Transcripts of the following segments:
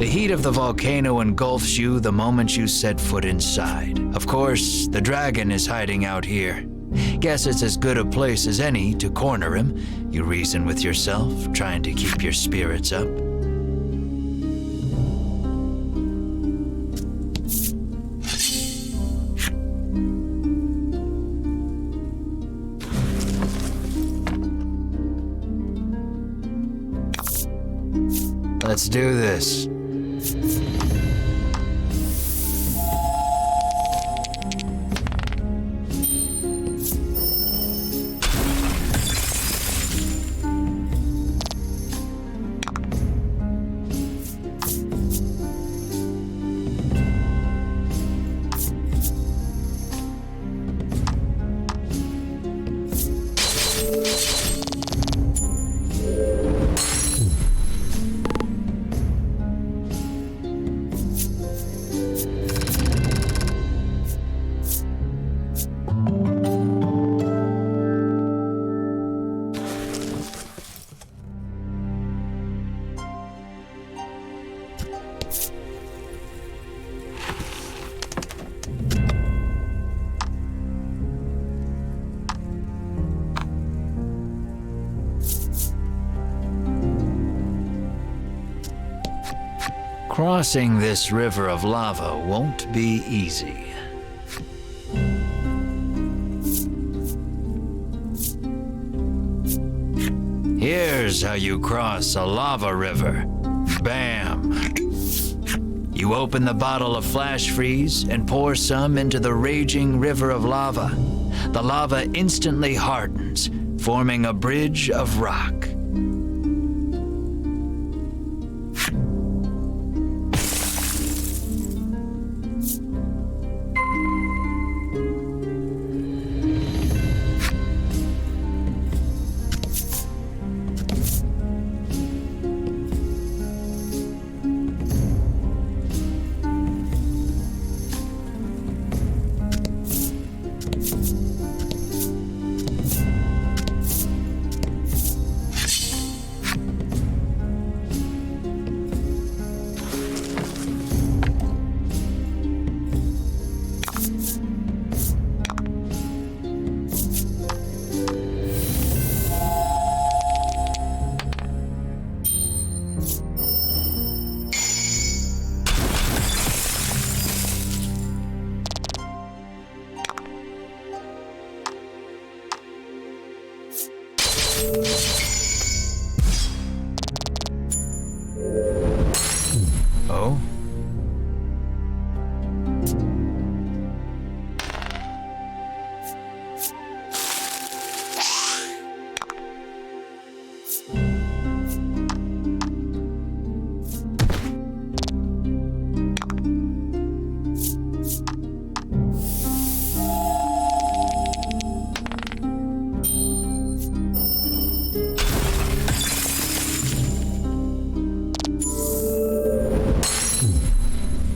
The heat of the volcano engulfs you the moment you set foot inside. Of course, the dragon is hiding out here. Guess it's as good a place as any to corner him, you reason with yourself, trying to keep your spirits up. Let's do this. Crossing this river of lava won't be easy. Here's how you cross a lava river. Bam! You open the bottle of flash freeze and pour some into the raging river of lava. The lava instantly hardens, forming a bridge of rock. Oh?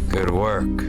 Good work.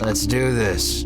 Let's do this.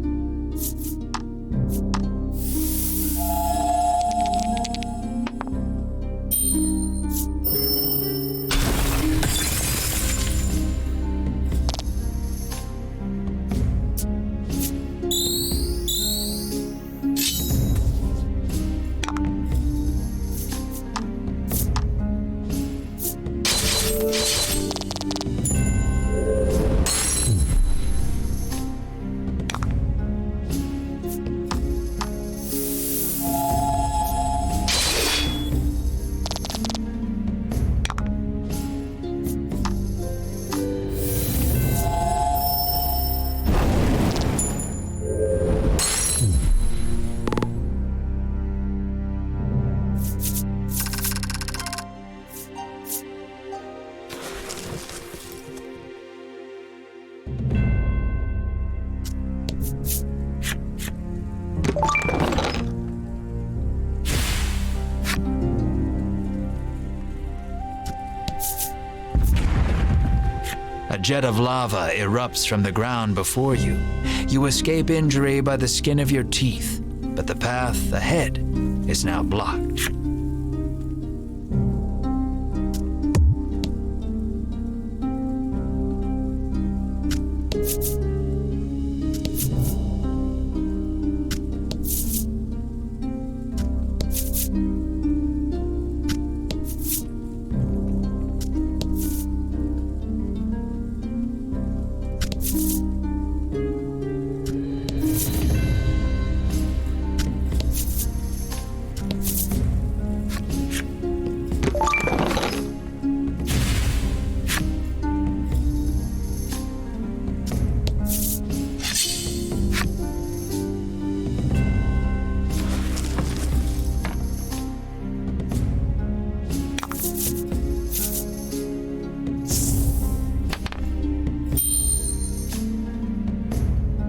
A jet of lava erupts from the ground before you. You escape injury by the skin of your teeth, but the path ahead is now blocked.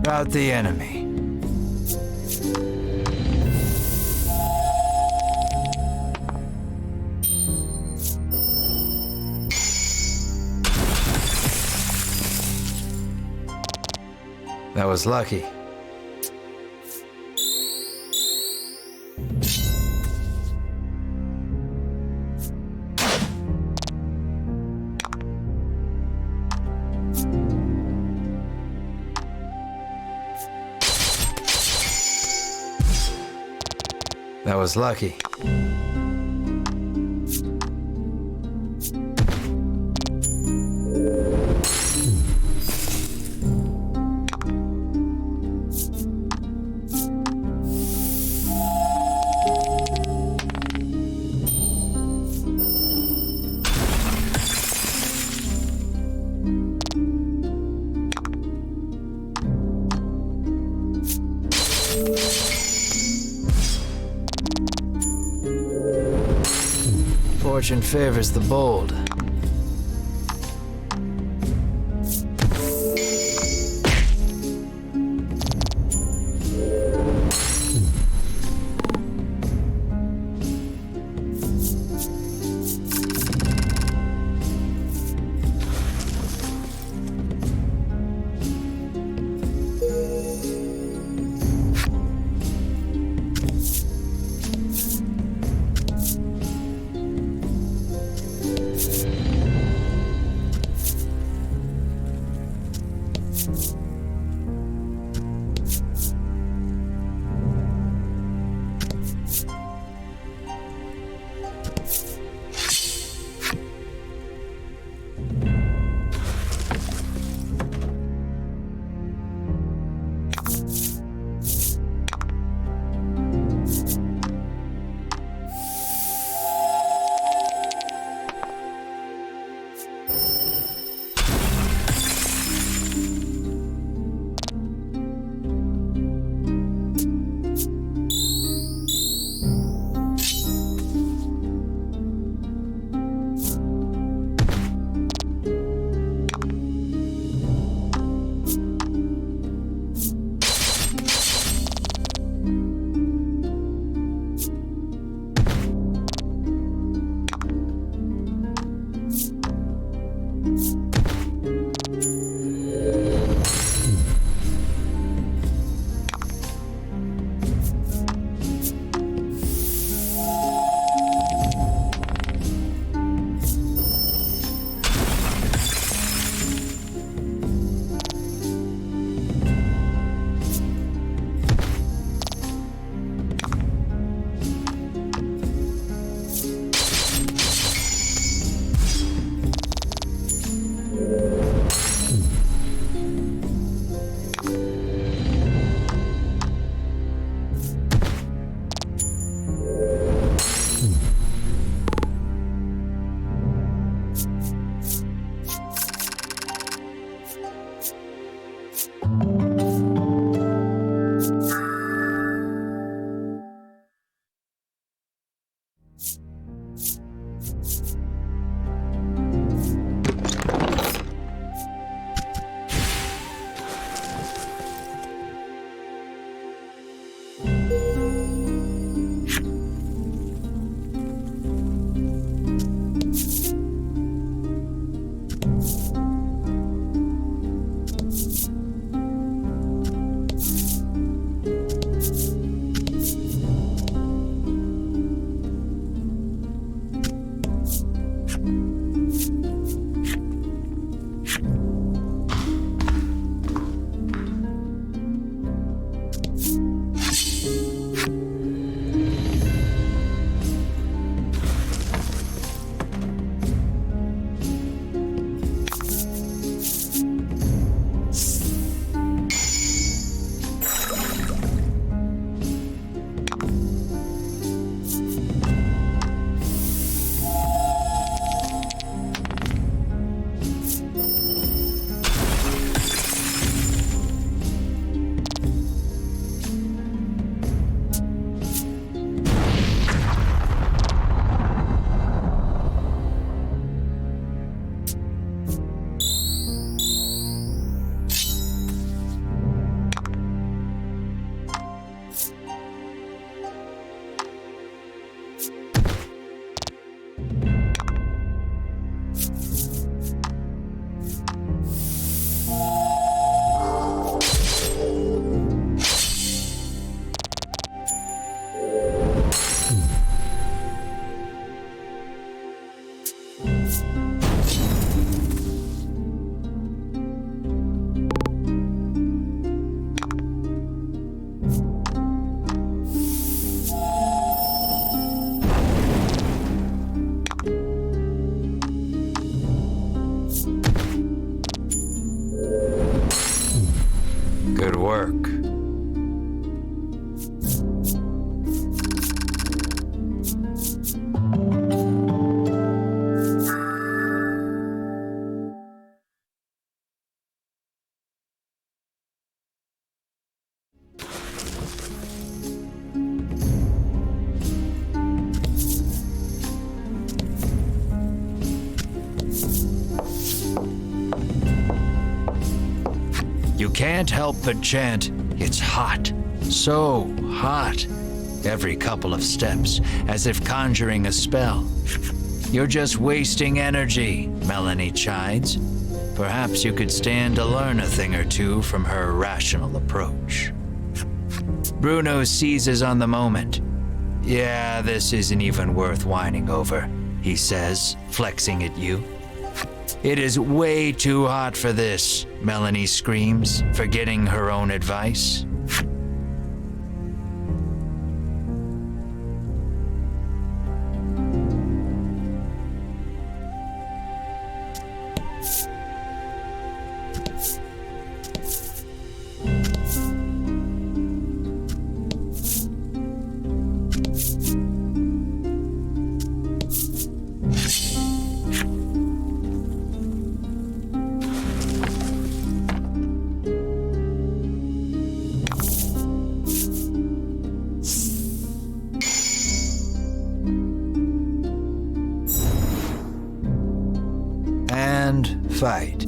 Out the enemy. That was lucky. That was lucky. Fortune favors the bold. Good work. You can't help but chant, "It's hot, so hot," every couple of steps, as if conjuring a spell. You're just wasting energy, Melanie chides. Perhaps you could stand to learn a thing or two from her rational approach. Bruno seizes on the moment. "Yeah, this isn't even worth whining over," he says, flexing at you. "It is way too hot for this," Melanie screams, forgetting her own advice. And fight.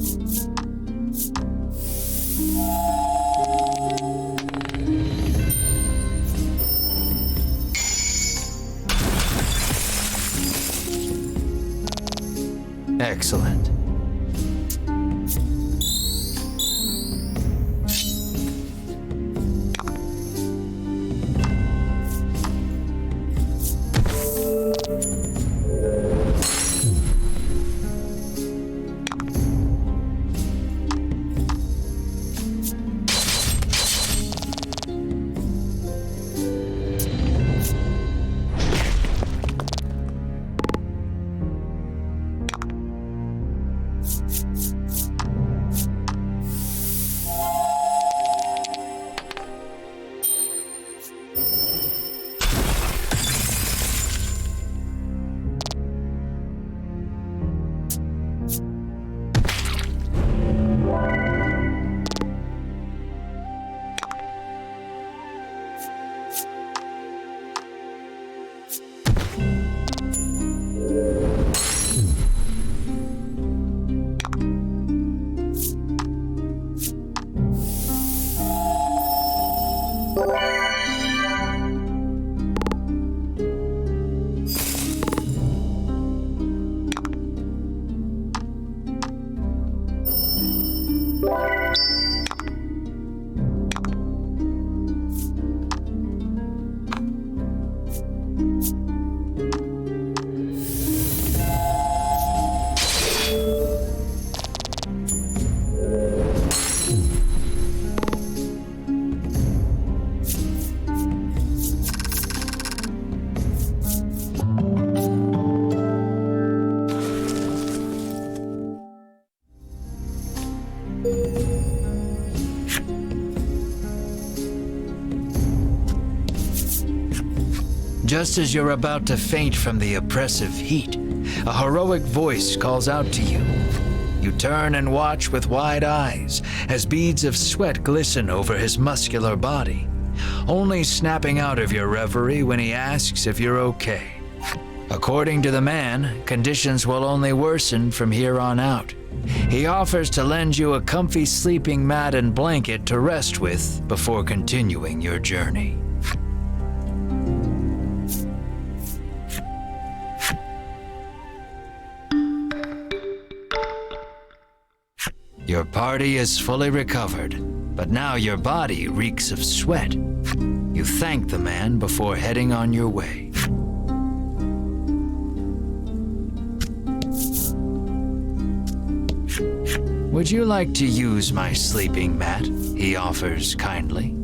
Excellent. Just as you're about to faint from the oppressive heat, a heroic voice calls out to you. You turn and watch with wide eyes as beads of sweat glisten over his muscular body, only snapping out of your reverie when he asks if you're okay. According to the man, conditions will only worsen from here on out. He offers to lend you a comfy sleeping mat and blanket to rest with before continuing your journey. Your party is fully recovered, but now your body reeks of sweat. You thank the man before heading on your way. Would you like to use my sleeping mat? He offers kindly.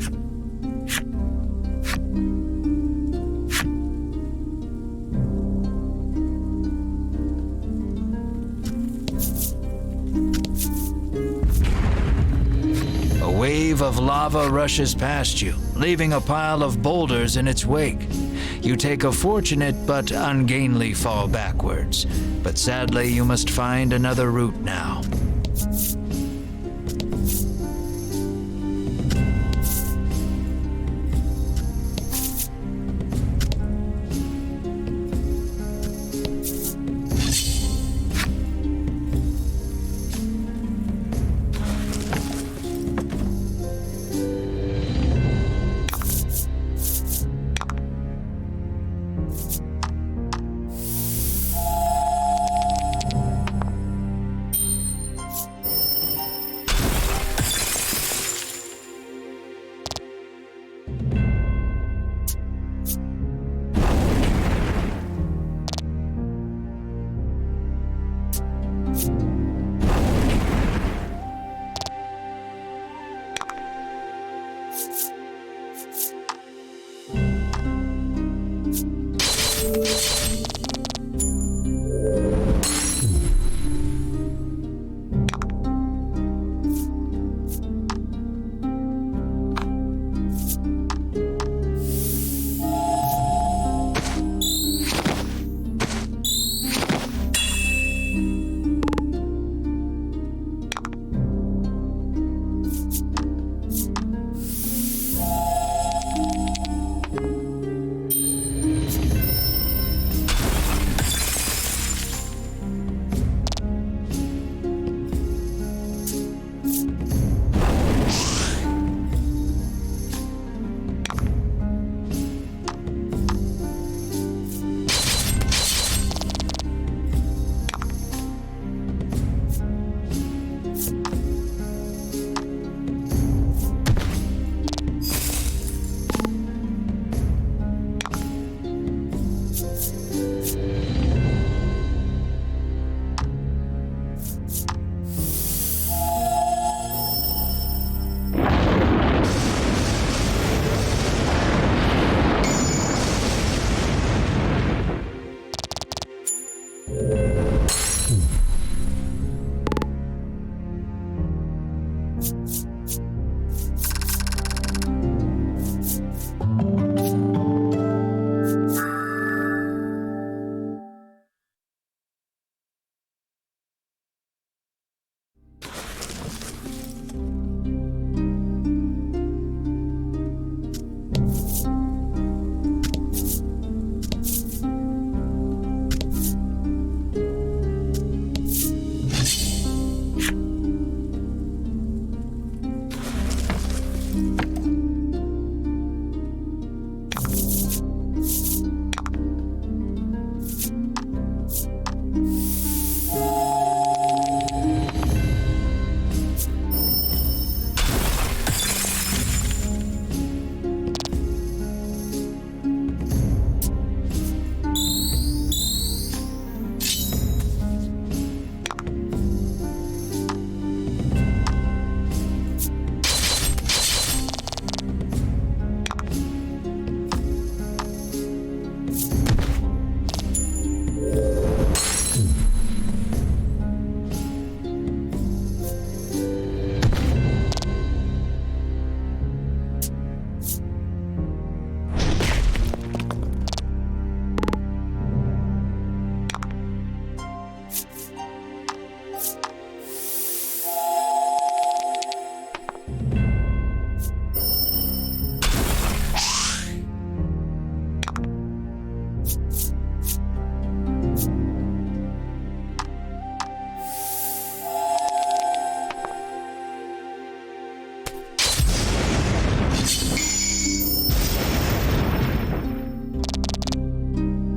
A wave of lava rushes past you, leaving a pile of boulders in its wake. You take a fortunate but ungainly fall backwards, but sadly you must find another route now.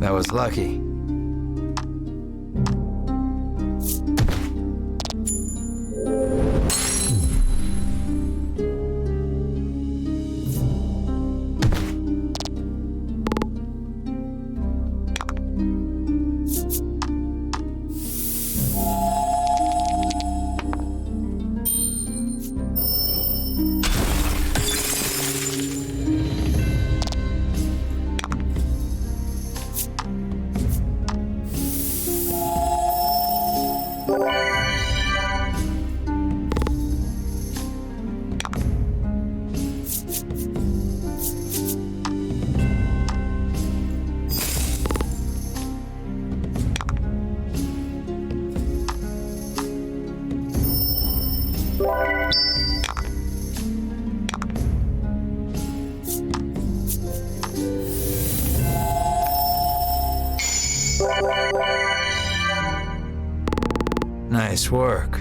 That was lucky. Nice work.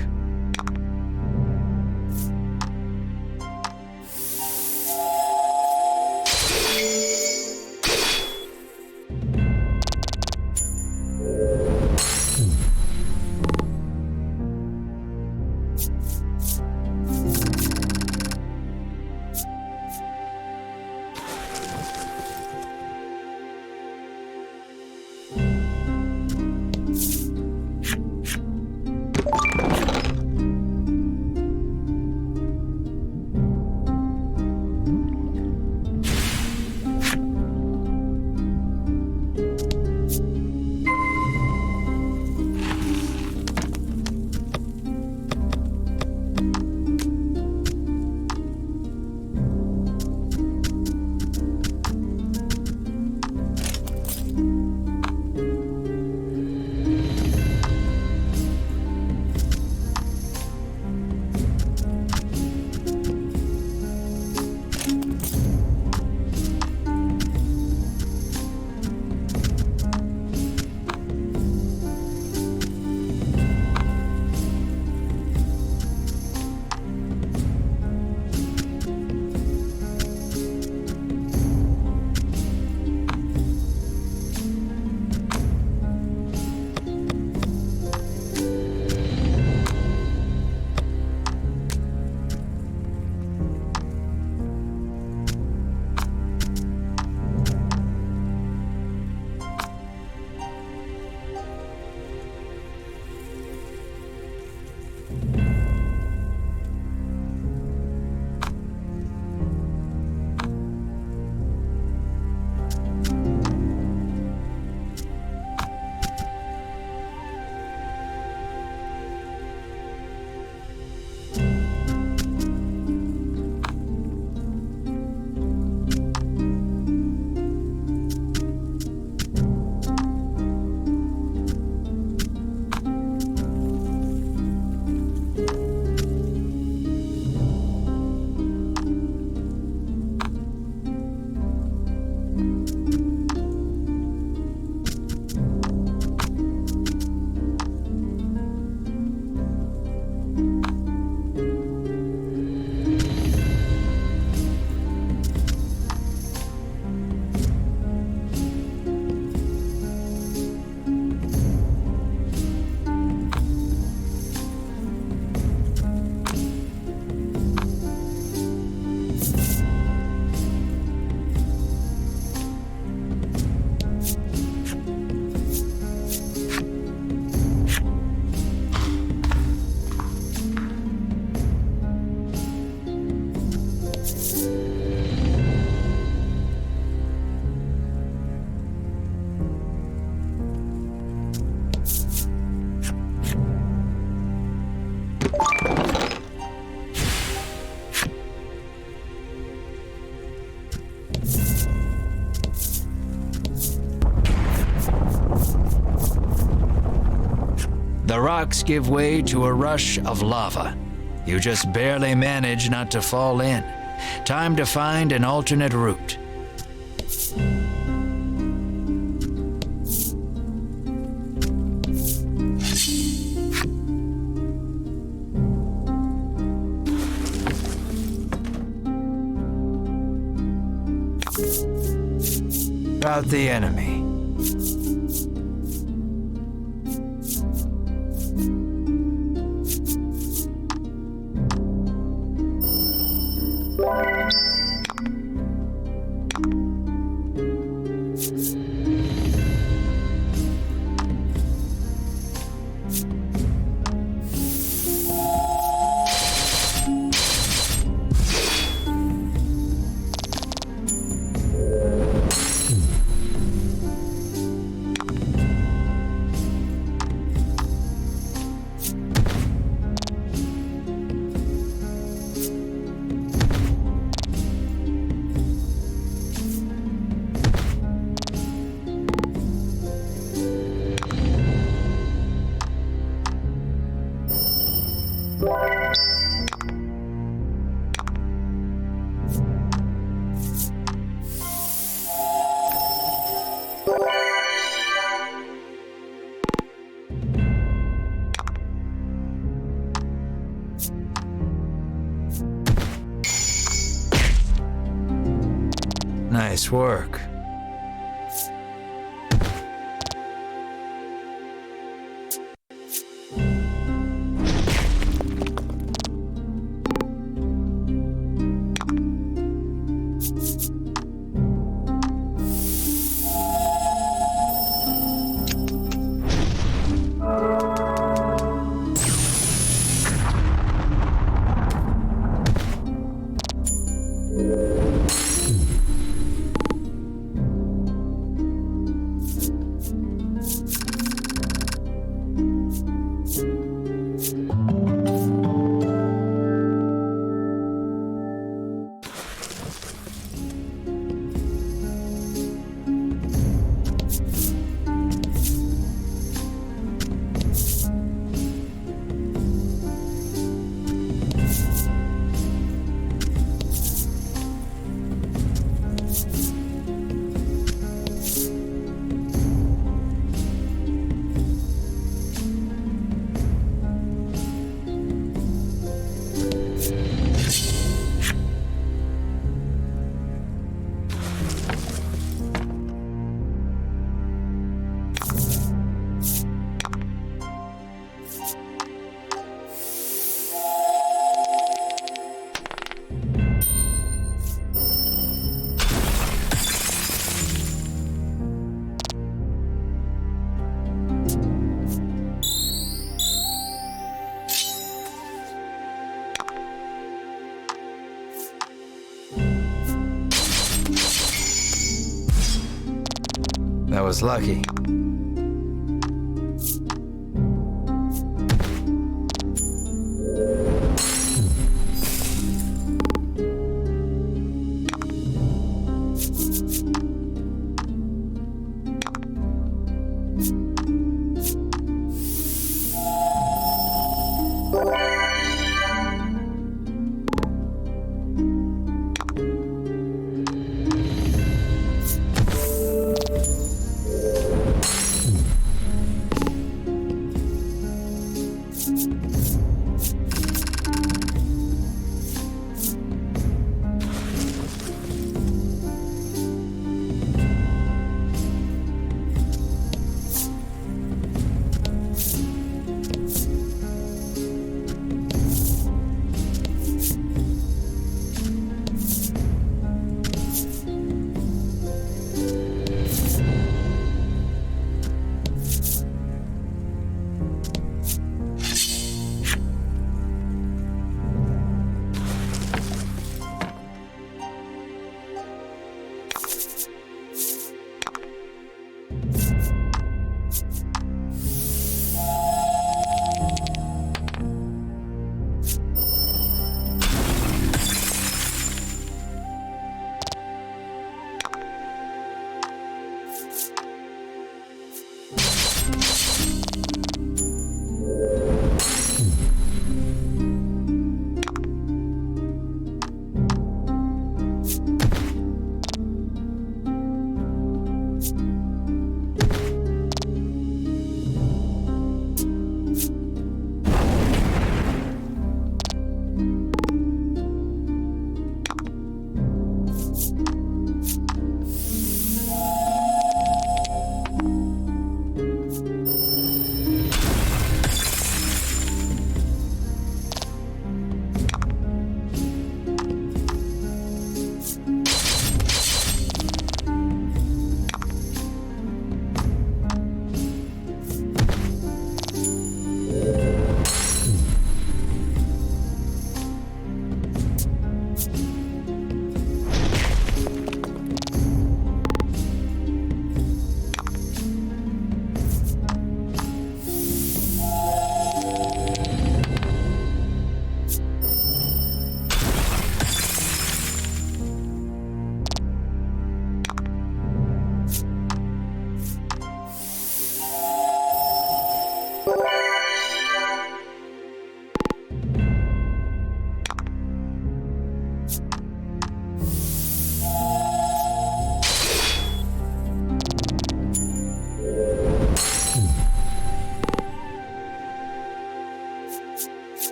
The rocks give way to a rush of lava. You just barely manage not to fall in. Time to find an alternate route. About the enemy. Nice work. That was lucky.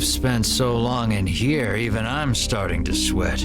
spent so long in here, even I'm starting to sweat.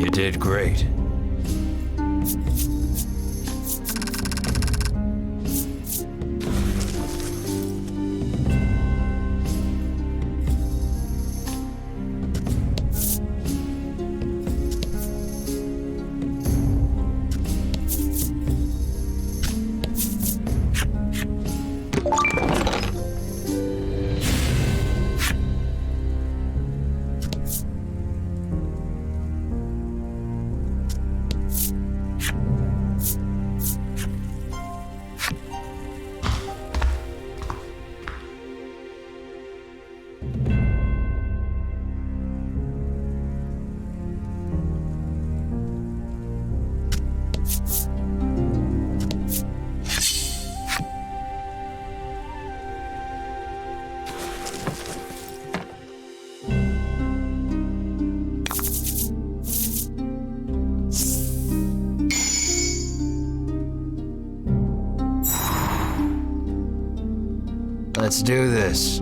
You did great. Let's do this.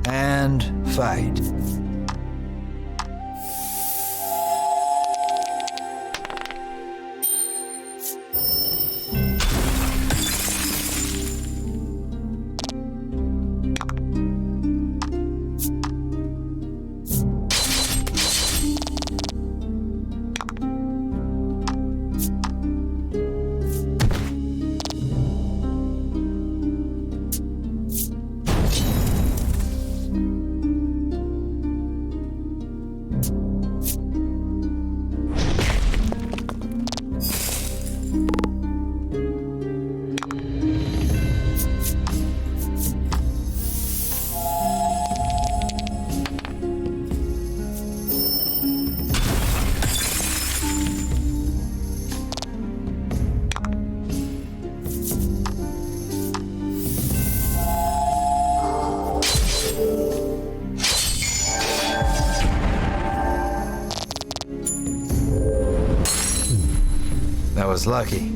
and fight. That was lucky.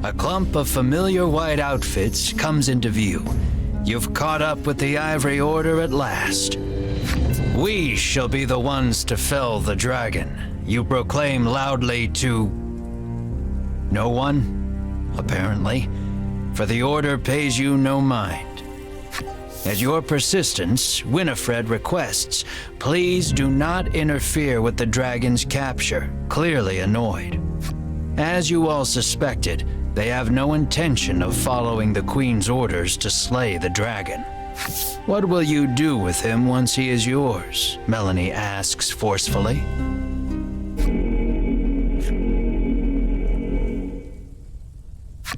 A clump of familiar white outfits comes into view. You've caught up with the Ivory Order at last. We shall be the ones to fell the dragon, you proclaim loudly to no one, apparently, for the Order pays you no mind. At your persistence, Winifred requests, please do not interfere with the dragon's capture, clearly annoyed. As you all suspected, they have no intention of following the Queen's orders to slay the dragon. What will you do with him once he is yours? Melanie asks forcefully.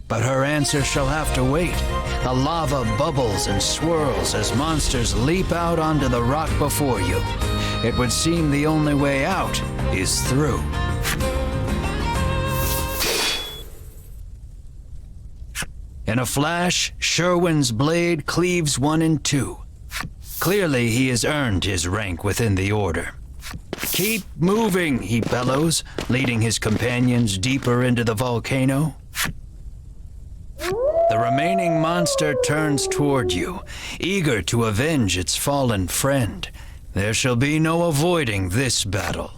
But her answer shall have to wait. The lava bubbles and swirls as monsters leap out onto the rock before you. It would seem the only way out is through. In a flash, Sherwin's blade cleaves one in two. Clearly, he has earned his rank within the Order. Keep moving, he bellows, leading his companions deeper into the volcano. The remaining monster turns toward you, eager to avenge its fallen friend. There shall be no avoiding this battle.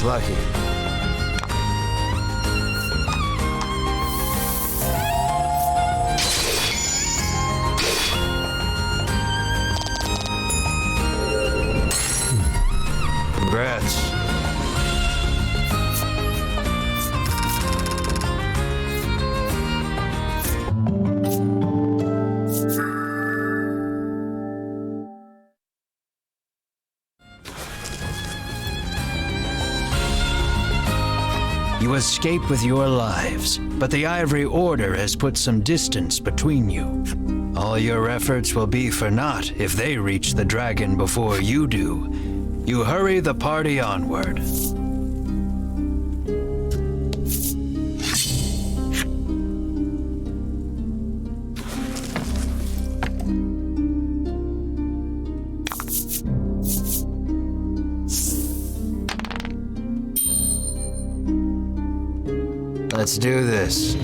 Lucky. Congrats. You escape with your lives, but the Ivory Order has put some distance between you. All your efforts will be for naught if they reach the dragon before you do. You hurry the party onward. Let's do this.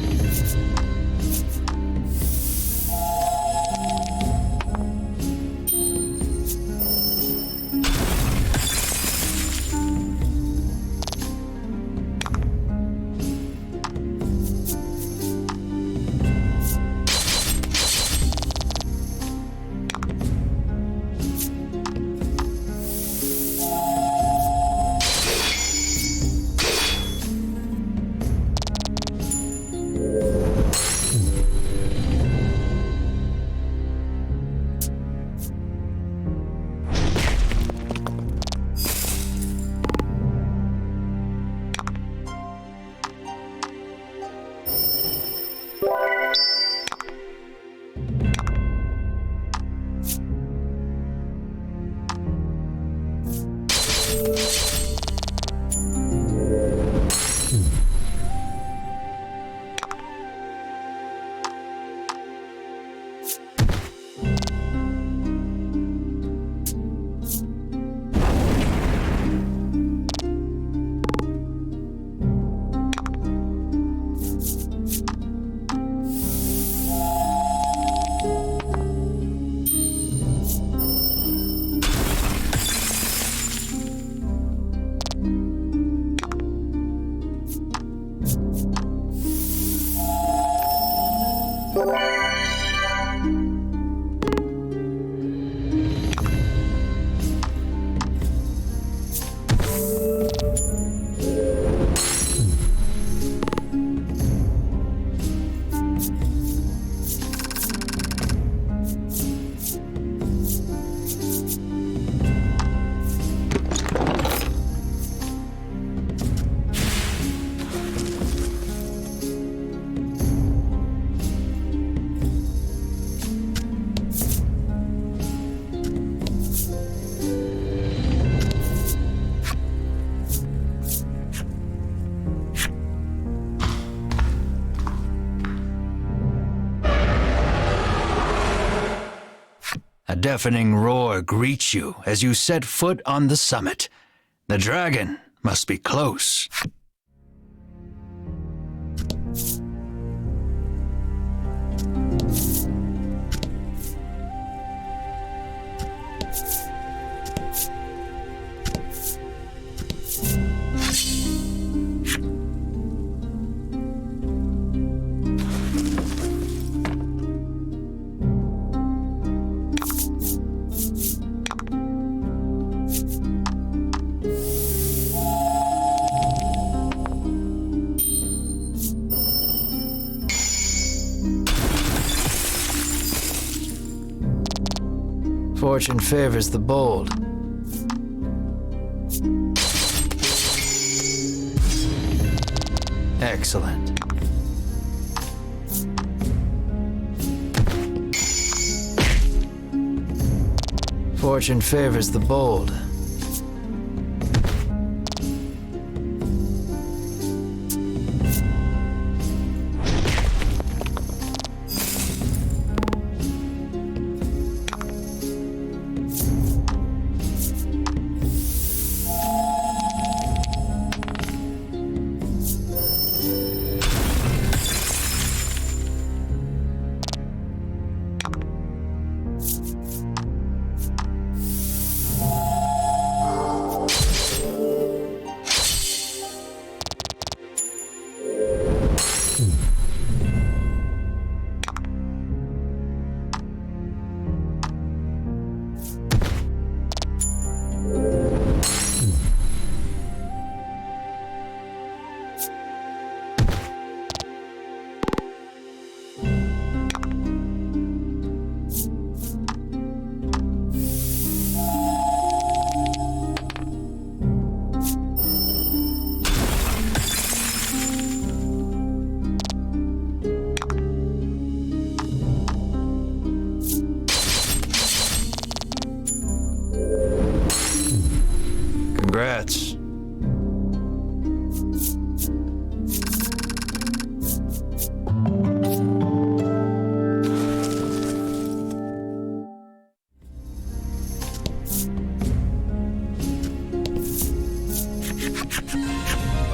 A deafening roar greets you as you set foot on the summit. The dragon must be close. Fortune favors the bold. Excellent. Fortune favors the bold.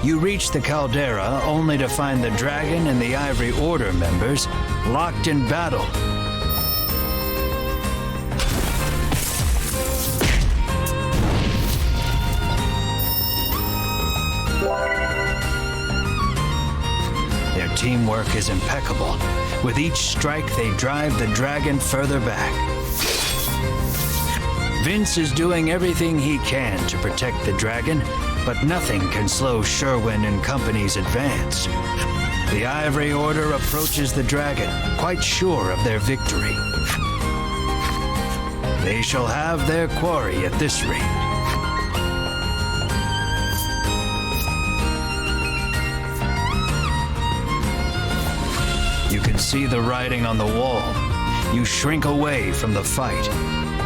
You reach the caldera only to find the dragon and the Ivory Order members locked in battle. Their teamwork is impeccable. With each strike, they drive the dragon further back. Vince is doing everything he can to protect the dragon, but nothing can slow Sherwin and company's advance. The Ivory Order approaches the dragon, quite sure of their victory. They shall have their quarry at this rate. You can see the writing on the wall. You shrink away from the fight.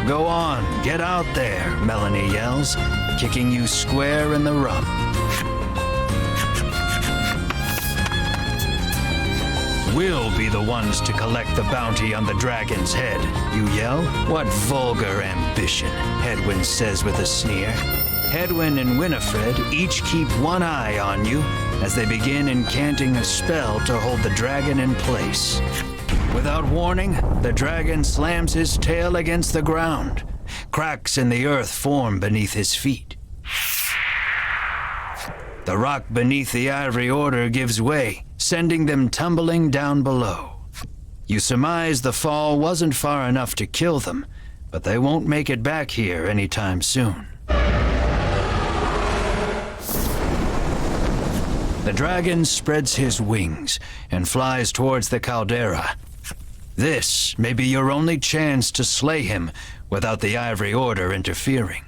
Go on, get out there, Melanie yells, kicking you square in the rump. We'll be the ones to collect the bounty on the dragon's head, you yell. What vulgar ambition, Hedwyn says with a sneer. Hedwyn and Winifred each keep one eye on you as they begin incanting a spell to hold the dragon in place. Without warning, the dragon slams his tail against the ground. Cracks in the earth form beneath his feet. The rock beneath the Ivory Order gives way, sending them tumbling down below. You surmise the fall wasn't far enough to kill them, but they won't make it back here anytime soon. The dragon spreads his wings and flies towards the caldera. This may be your only chance to slay him without the Ivory Order interfering.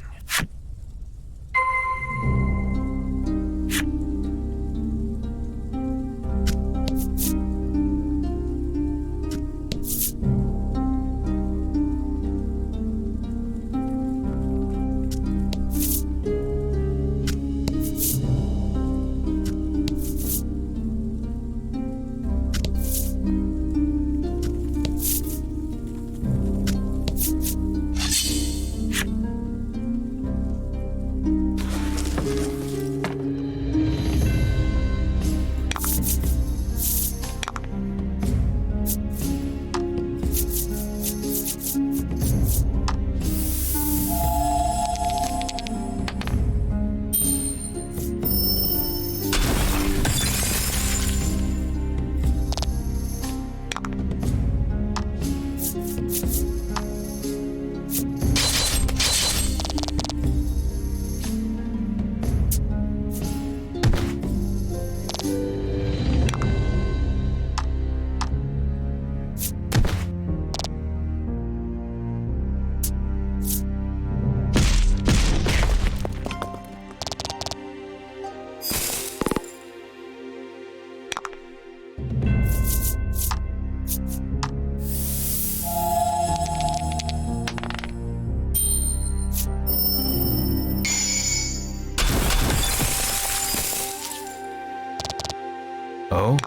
Oh?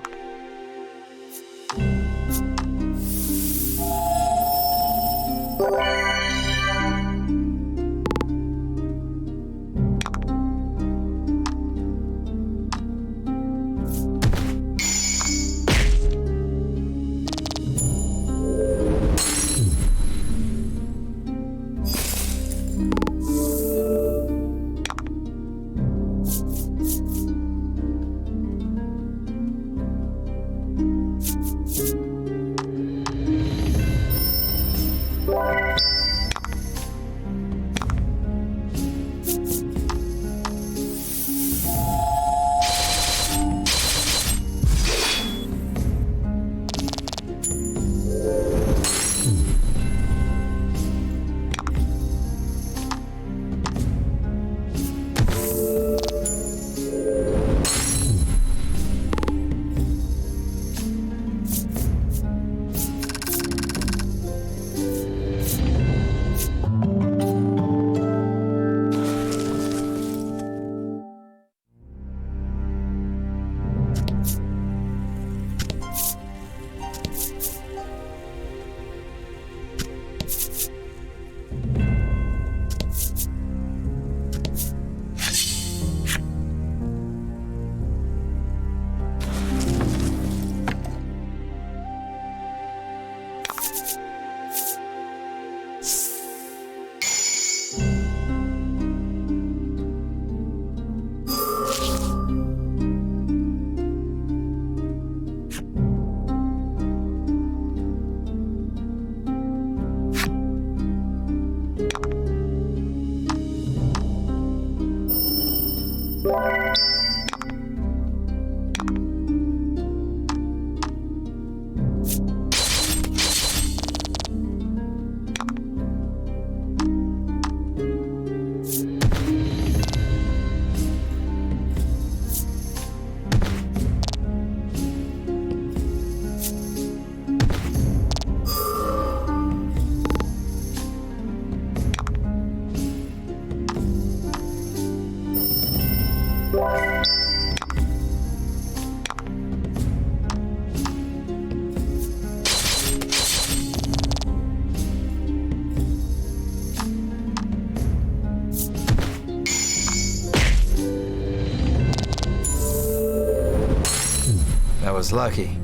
That was lucky.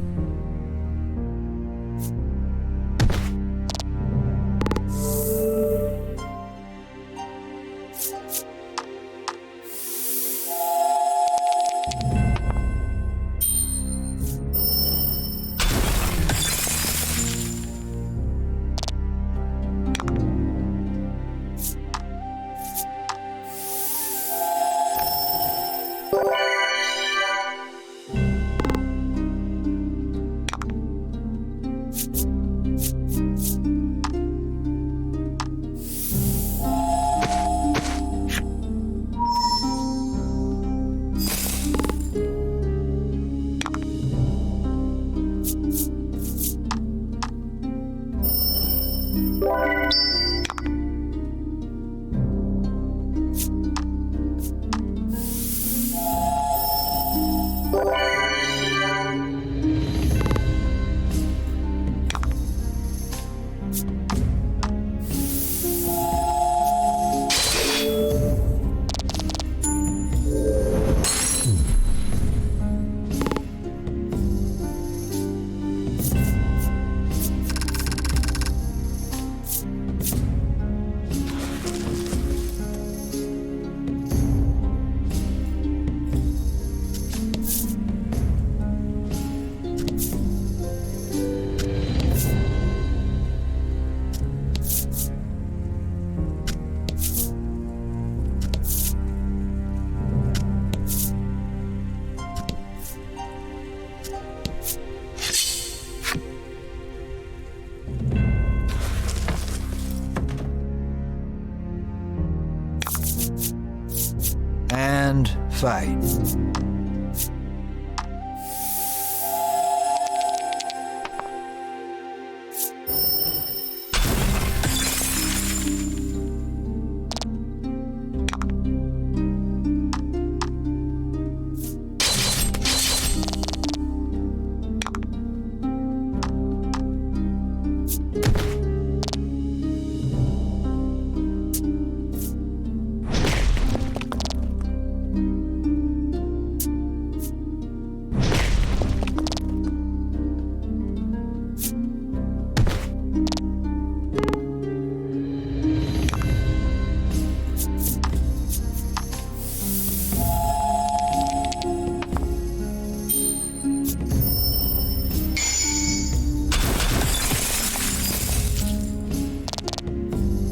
And fight.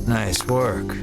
Nice work.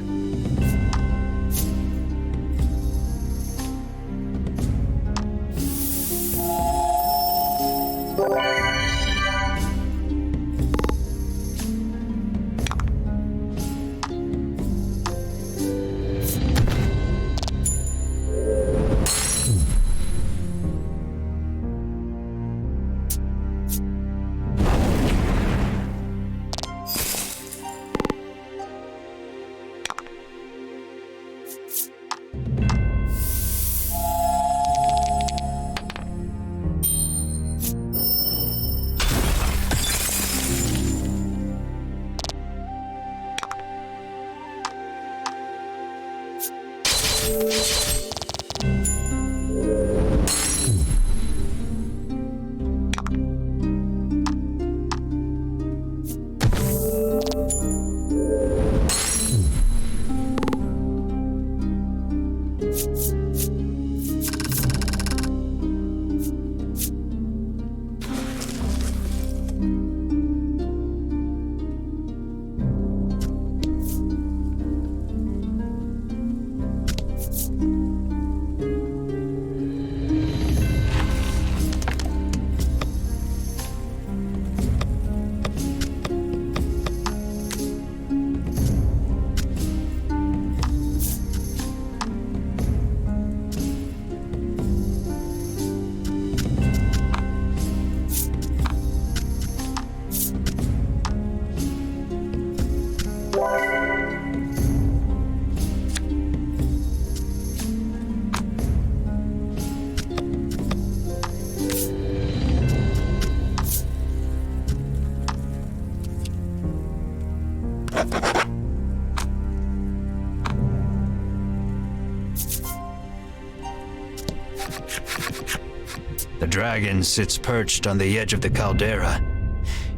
The dragon sits perched on the edge of the caldera.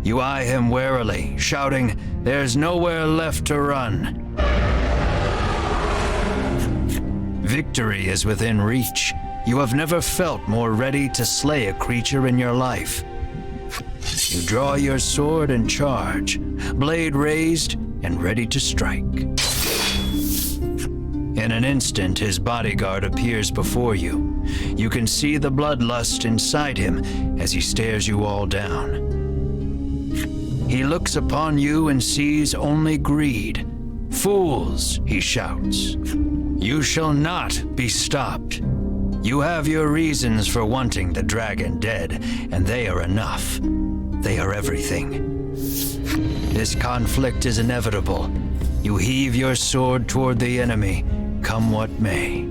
You eye him warily, shouting, "There's nowhere left to run." Victory is within reach. You have never felt more ready to slay a creature in your life. You draw your sword and charge, blade raised and ready to strike. In an instant, his bodyguard appears before you. You can see the bloodlust inside him as he stares you all down. He looks upon you and sees only greed. "Fools," he shouts. "You shall not be stopped. You have your reasons for wanting the dragon dead, and they are enough. They are everything. This conflict is inevitable. You heave your sword toward the enemy, come what may."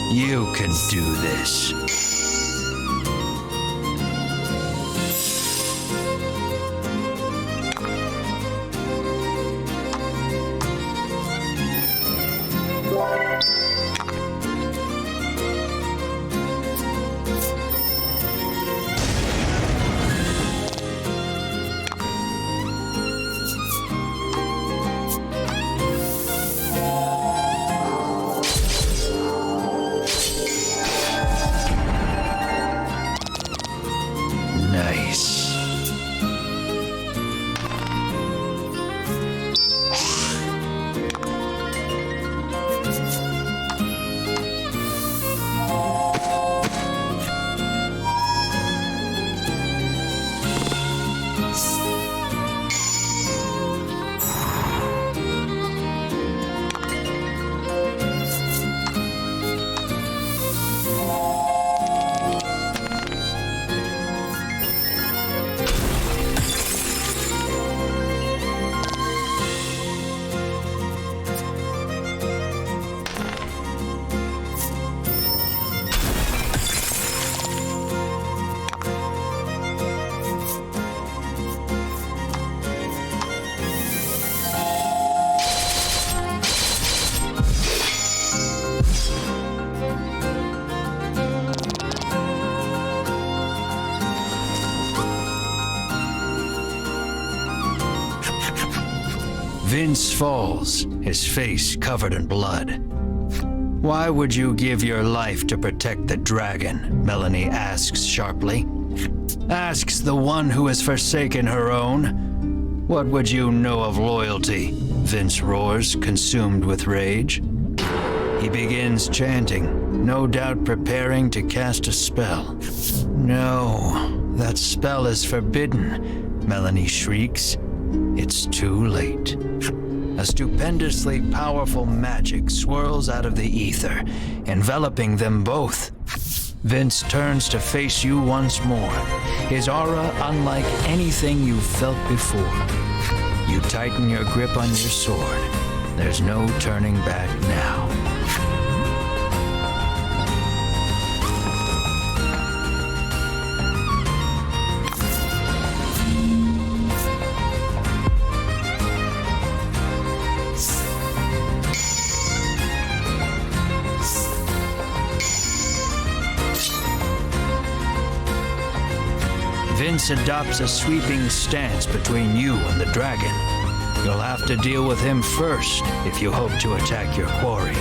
You can do this. Nice. Vince falls, his face covered in blood. "Why would you give your life to protect the dragon?" Melanie asks sharply. Asks the one who has forsaken her own. "What would you know of loyalty?" Vince roars, consumed with rage. He begins chanting, no doubt preparing to cast a spell. "No, that spell is forbidden," Melanie shrieks. It's too late. A stupendously powerful magic swirls out of the ether, enveloping them both. Vince turns to face you once more, his aura unlike anything you've felt before. You tighten your grip on your sword. There's no turning back now. Vince adopts a sweeping stance between you and the dragon. You'll have to deal with him first if you hope to attack your quarry.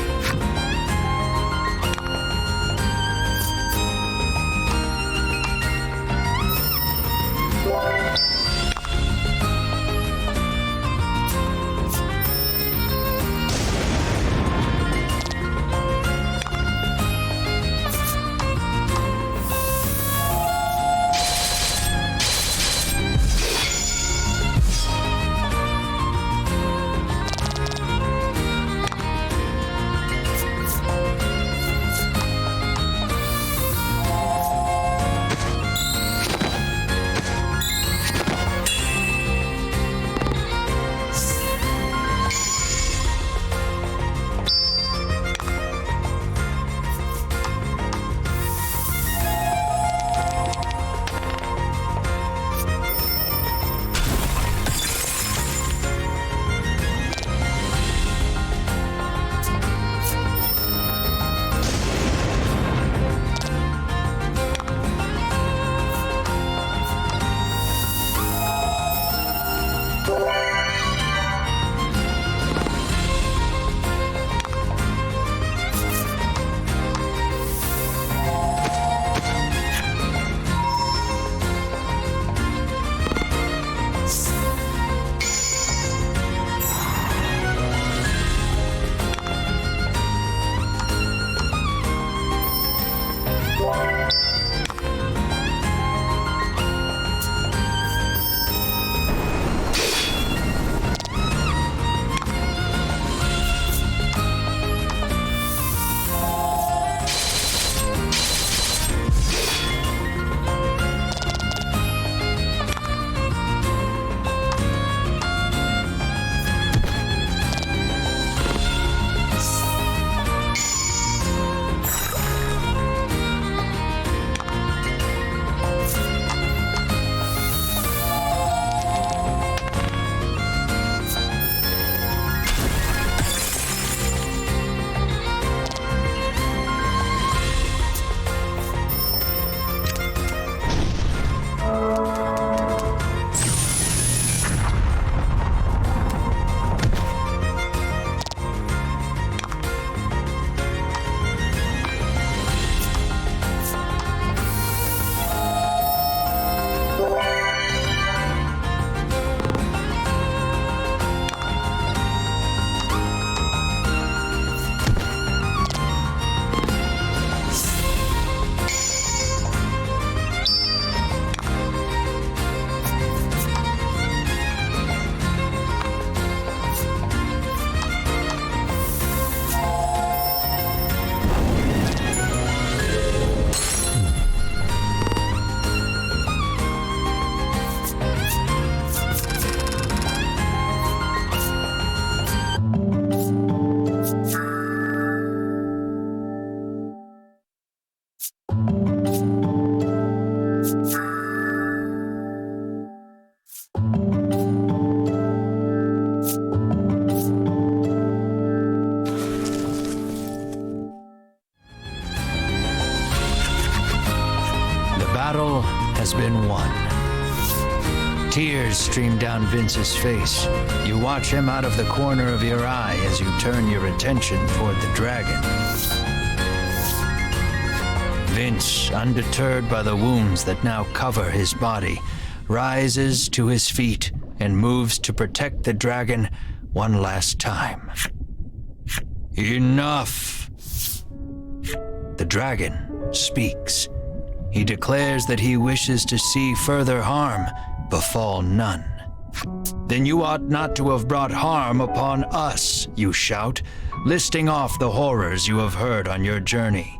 battle has been won. Tears stream down Vince's face. You watch him out of the corner of your eye as you turn your attention toward the dragon. Vince, undeterred by the wounds that now cover his body, rises to his feet and moves to protect the dragon one last time. Enough! The dragon speaks. He declares that he wishes to see further harm befall none. Then you ought not to have brought harm upon us, you shout, listing off the horrors you have heard on your journey.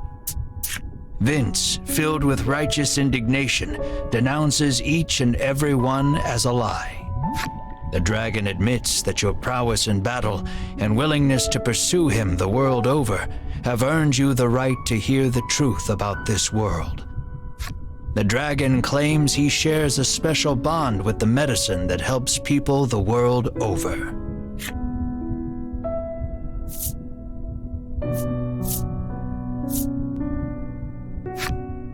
Vince, filled with righteous indignation, denounces each and every one as a lie. The dragon admits that your prowess in battle and willingness to pursue him the world over have earned you the right to hear the truth about this world. The dragon claims he shares a special bond with the medicine that helps people the world over.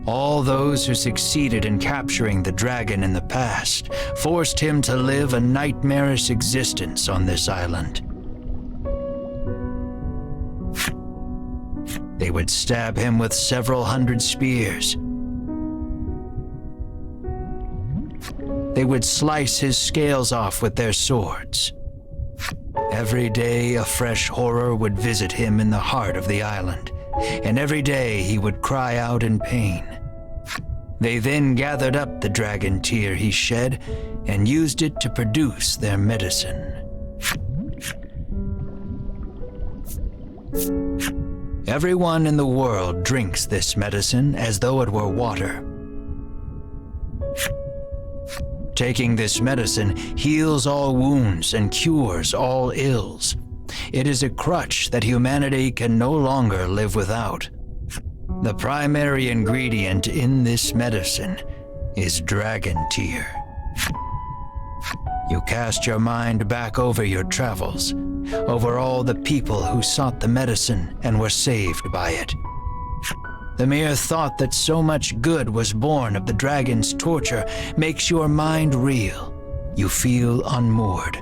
All those who succeeded in capturing the dragon in the past forced him to live a nightmarish existence on this island. They would stab him with several hundred spears. They would slice his scales off with their swords. Every day a fresh horror would visit him in the heart of the island, and every day he would cry out in pain. They then gathered up the dragon tear he shed and used it to produce their medicine. Everyone in the world drinks this medicine as though it were water. Taking this medicine heals all wounds and cures all ills. It is a crutch that humanity can no longer live without. The primary ingredient in this medicine is dragon tear. You cast your mind back over your travels, over all the people who sought the medicine and were saved by it. The mere thought that so much good was born of the dragon's torture makes your mind reel. You feel unmoored.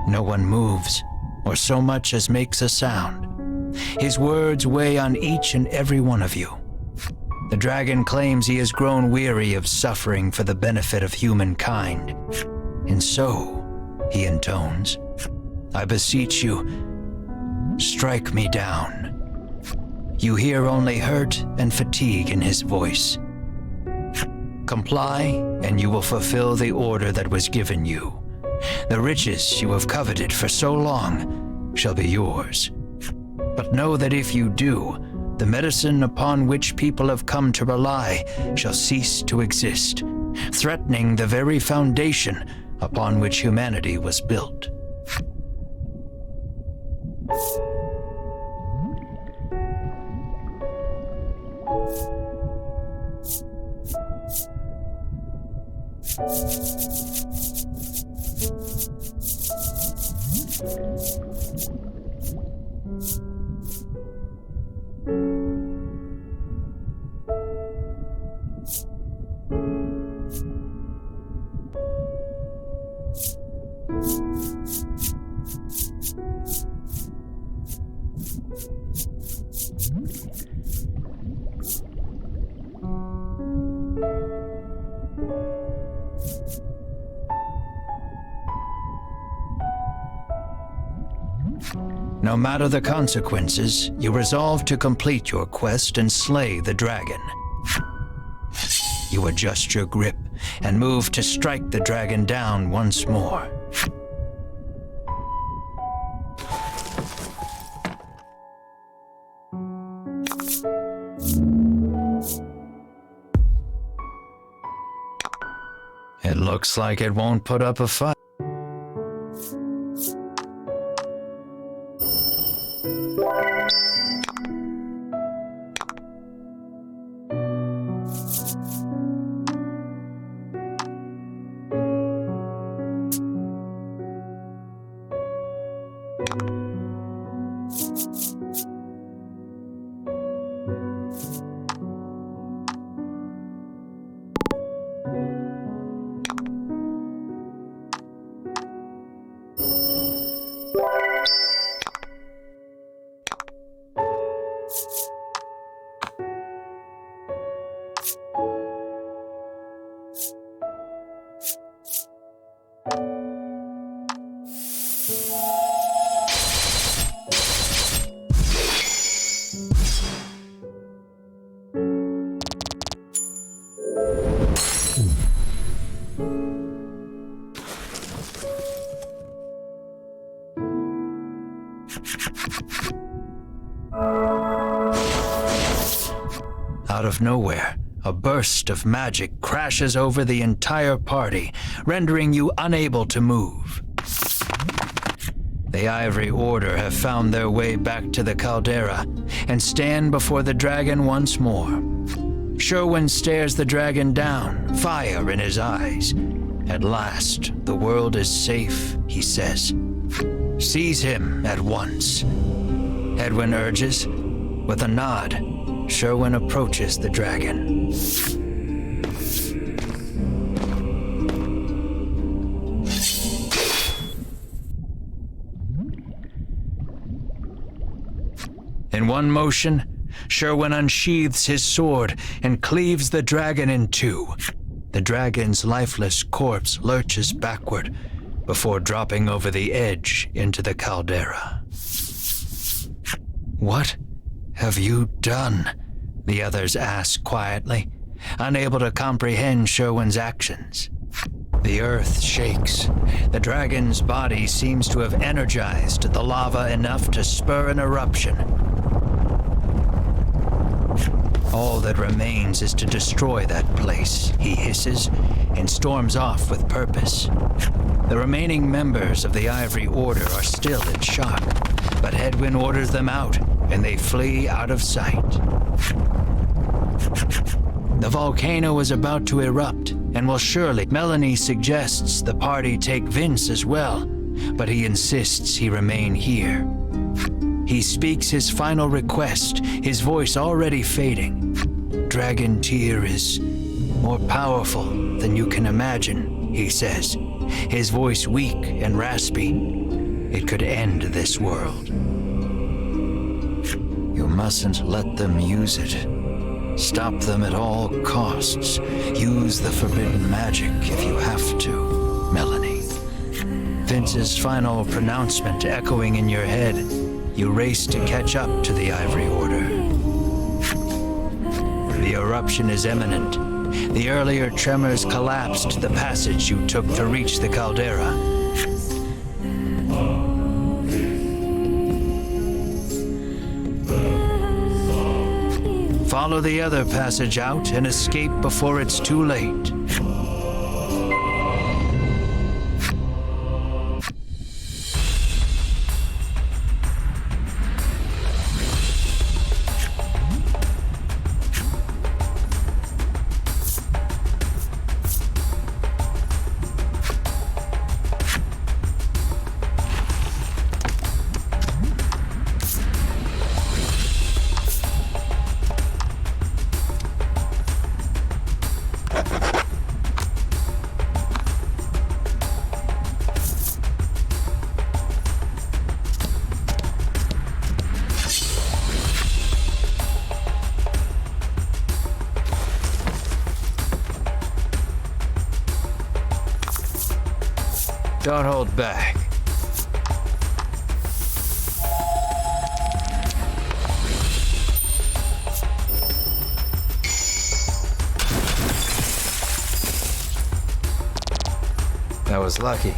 No one moves, or so much as makes a sound. His words weigh on each and every one of you. The dragon claims he has grown weary of suffering for the benefit of humankind. And so, he intones, I beseech you, strike me down. You hear only hurt and fatigue in his voice. Comply, and you will fulfill the order that was given you. The riches you have coveted for so long shall be yours. But know that if you do, the medicine upon which people have come to rely shall cease to exist, threatening the very foundation upon which humanity was built. No matter the consequences, you resolve to complete your quest and slay the dragon. You adjust your grip and move to strike the dragon down once more. It looks like it won't put up a fight. Out of nowhere, a burst of magic crashes over the entire party, rendering you unable to move. The Ivory Order have found their way back to the caldera and stand before the dragon once more. Sherwin stares the dragon down, fire in his eyes. At last, the world is safe, he says. Seize him at once, Edwin urges. With a nod, Sherwin approaches the dragon. In one motion, Sherwin unsheathes his sword and cleaves the dragon in two. The dragon's lifeless corpse lurches backward before dropping over the edge into the caldera. What have you done? The others ask quietly, unable to comprehend Sherwin's actions. The earth shakes. The dragon's body seems to have energized the lava enough to spur an eruption. All that remains is to destroy that place, he hisses, and storms off with purpose. The remaining members of the Ivory Order are still in shock, but Hedwyn orders them out, and they flee out of sight. The volcano is about to erupt, and will surely. Melanie suggests the party take Vince as well, but he insists he remain here. He speaks his final request, his voice already fading. Dragon Tear is more powerful than you can imagine, he says, his voice weak and raspy. It could end this world. You mustn't let them use it. Stop them at all costs. Use the forbidden magic if you have to, Melanie. Vince's final pronouncement echoing in your head. You race to catch up to the Ivory Order. The eruption is imminent. The earlier tremors collapsed the passage you took to reach the caldera. Follow the other passage out and escape before it's too late. Don't hold back. That was lucky.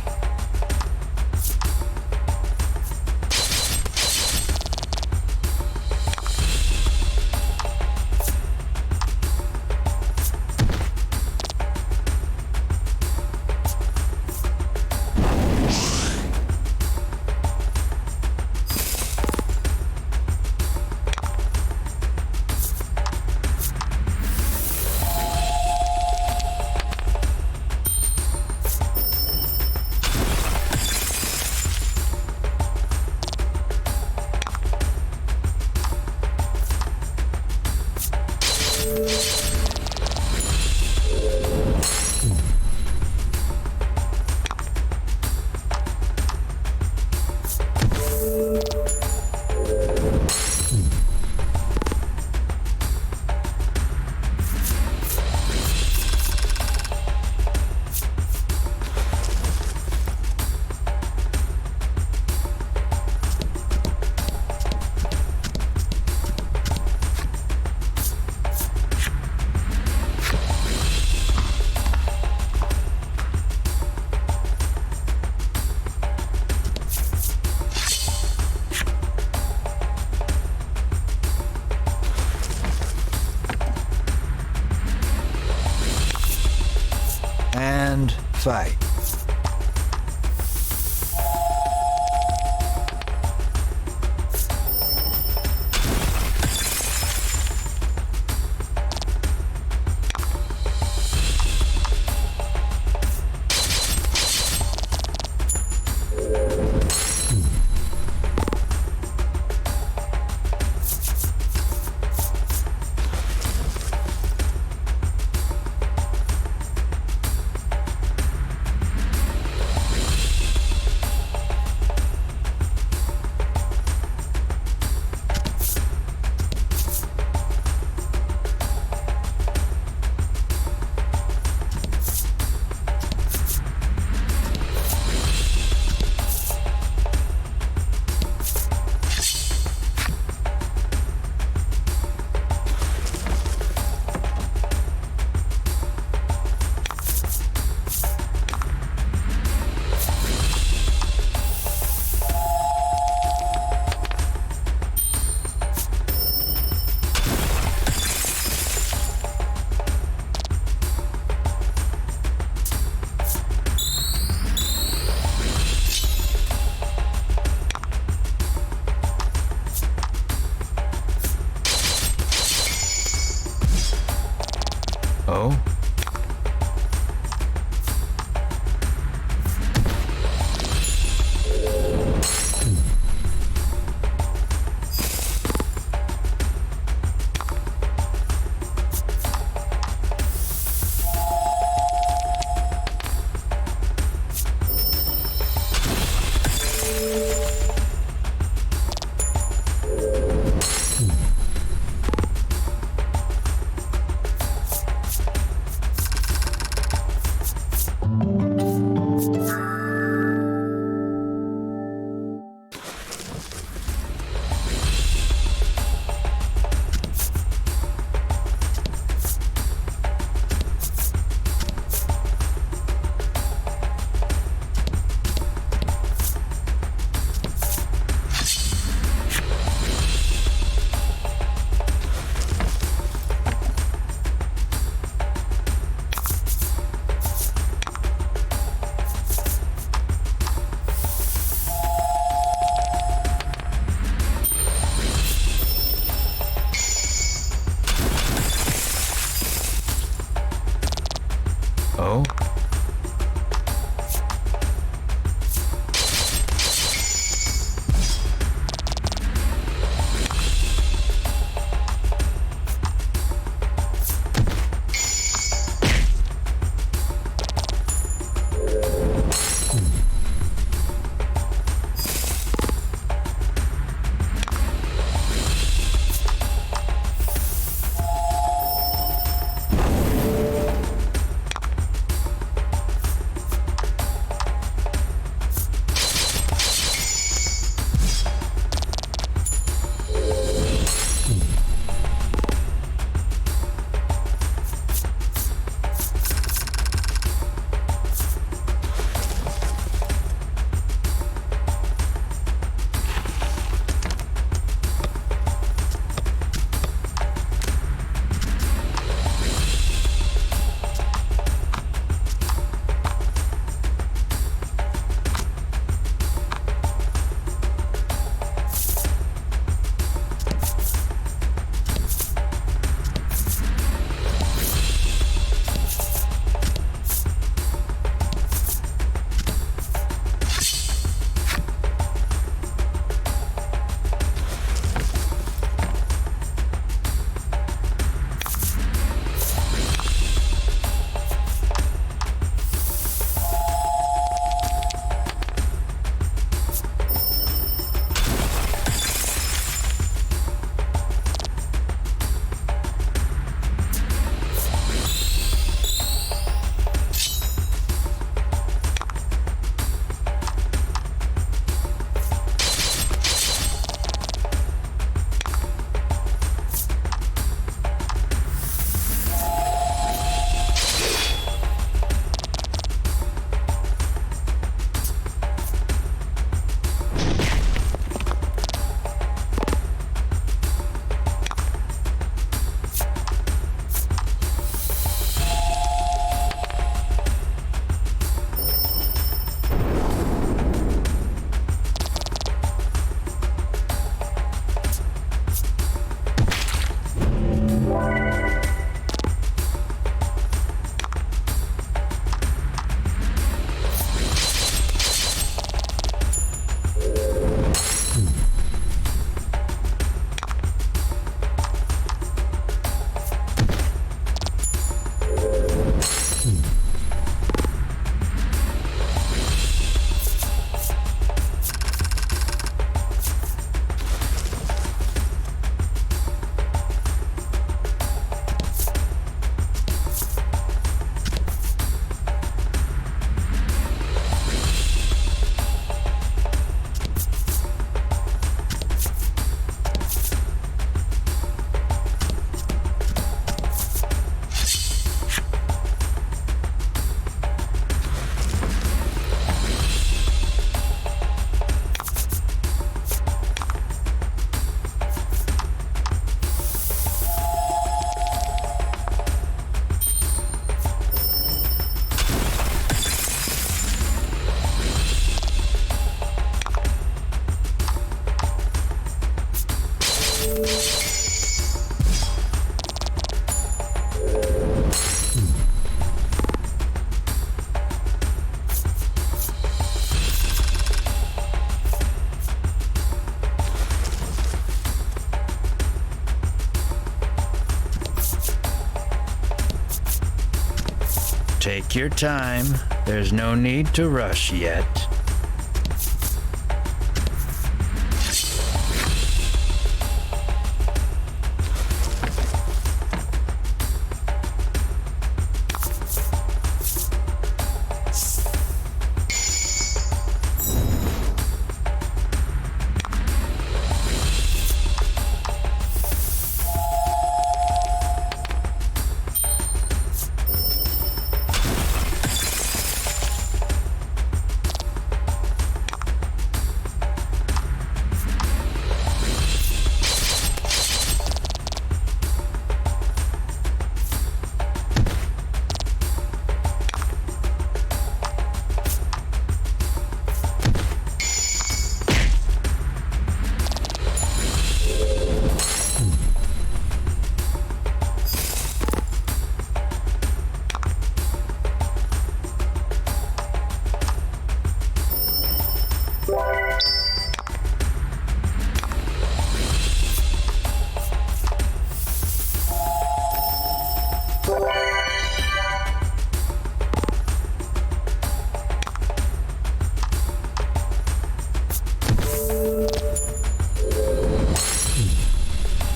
fight. Oh? Take your time. There's no need to rush yet.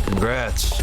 Congrats.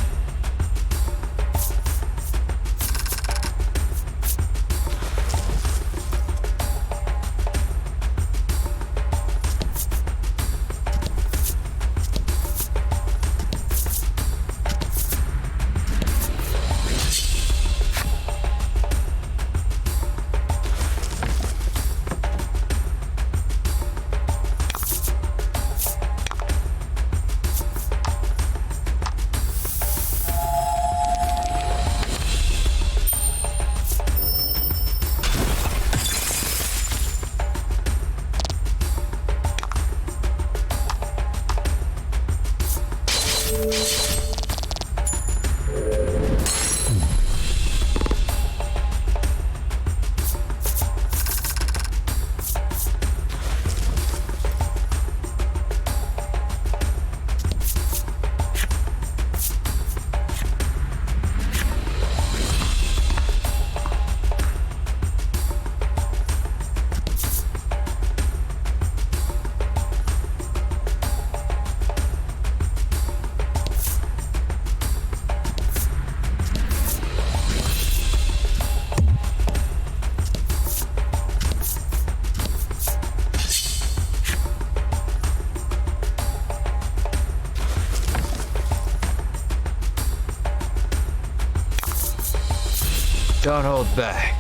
Don't hold back.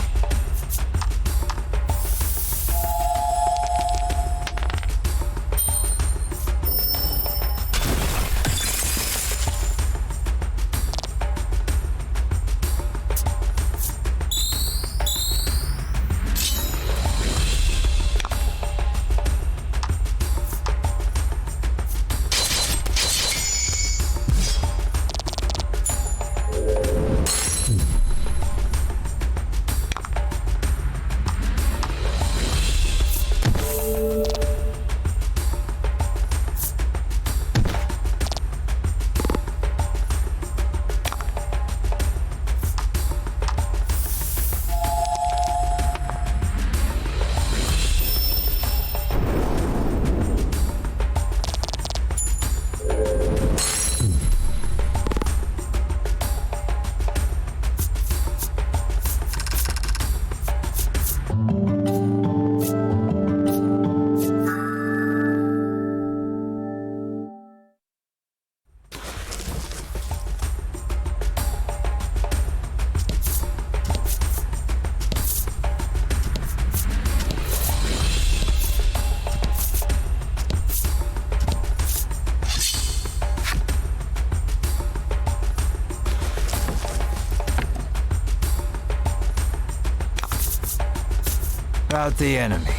About the enemy.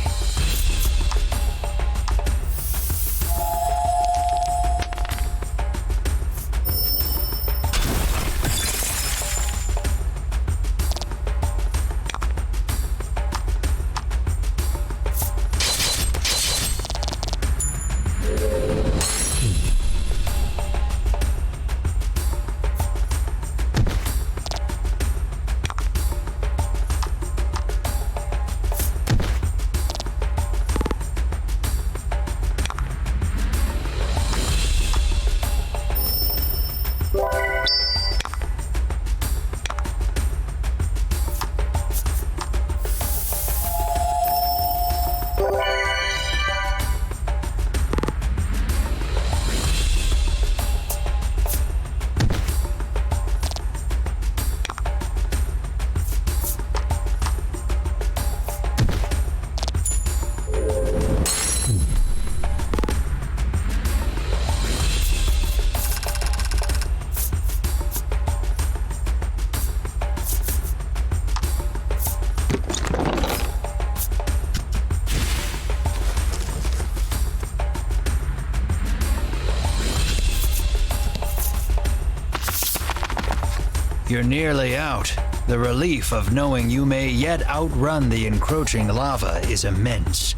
You're nearly out. The relief of knowing you may yet outrun the encroaching lava is immense.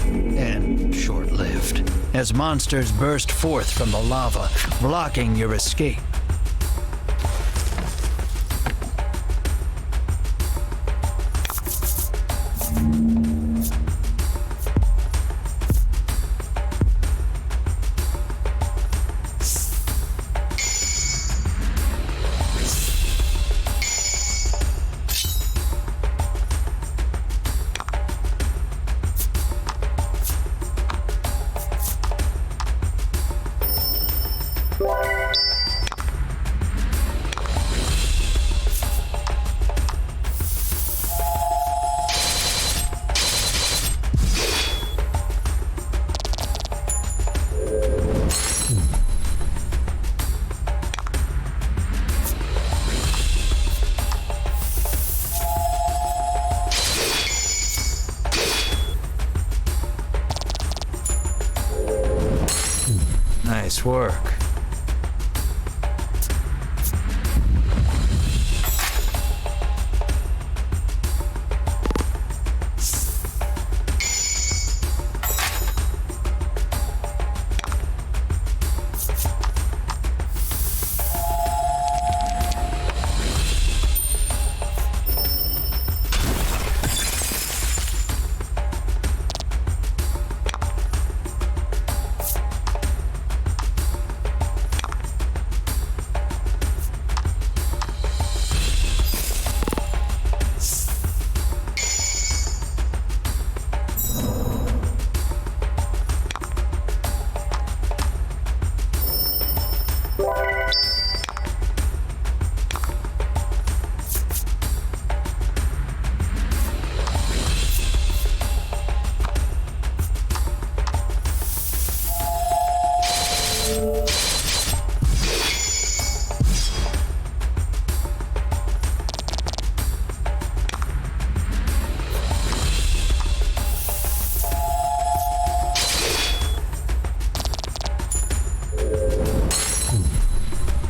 And short-lived, as monsters burst forth from the lava, blocking your escape. Nice work.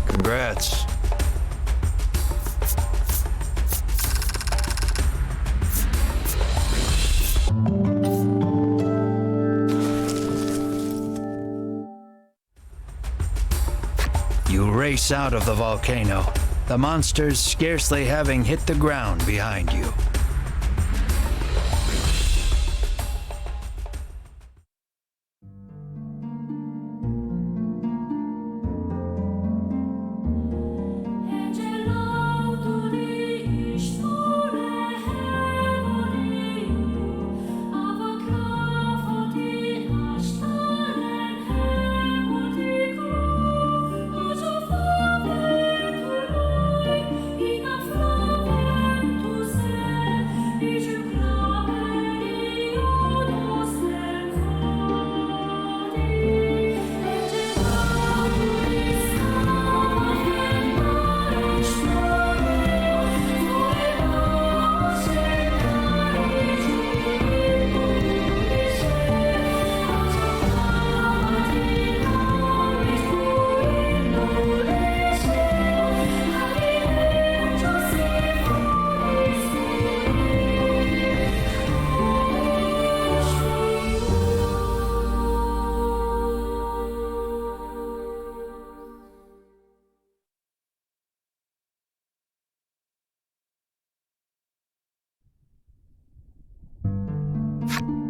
Congrats. You race out of the volcano, the monsters scarcely having hit the ground behind you.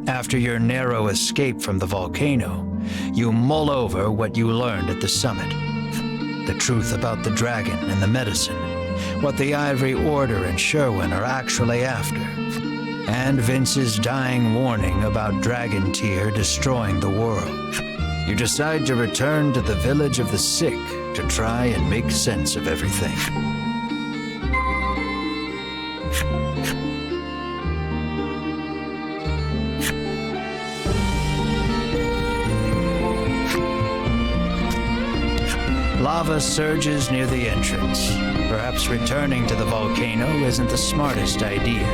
After your narrow escape from the volcano, you mull over what you learned at the summit. The truth about the dragon and the medicine, what the Ivory Order and Sherwin are actually after, and Vince's dying warning about Dragon Tear destroying the world. You decide to return to the village of the sick to try and make sense of everything. Lava surges near the entrance. Perhaps returning to the volcano isn't the smartest idea.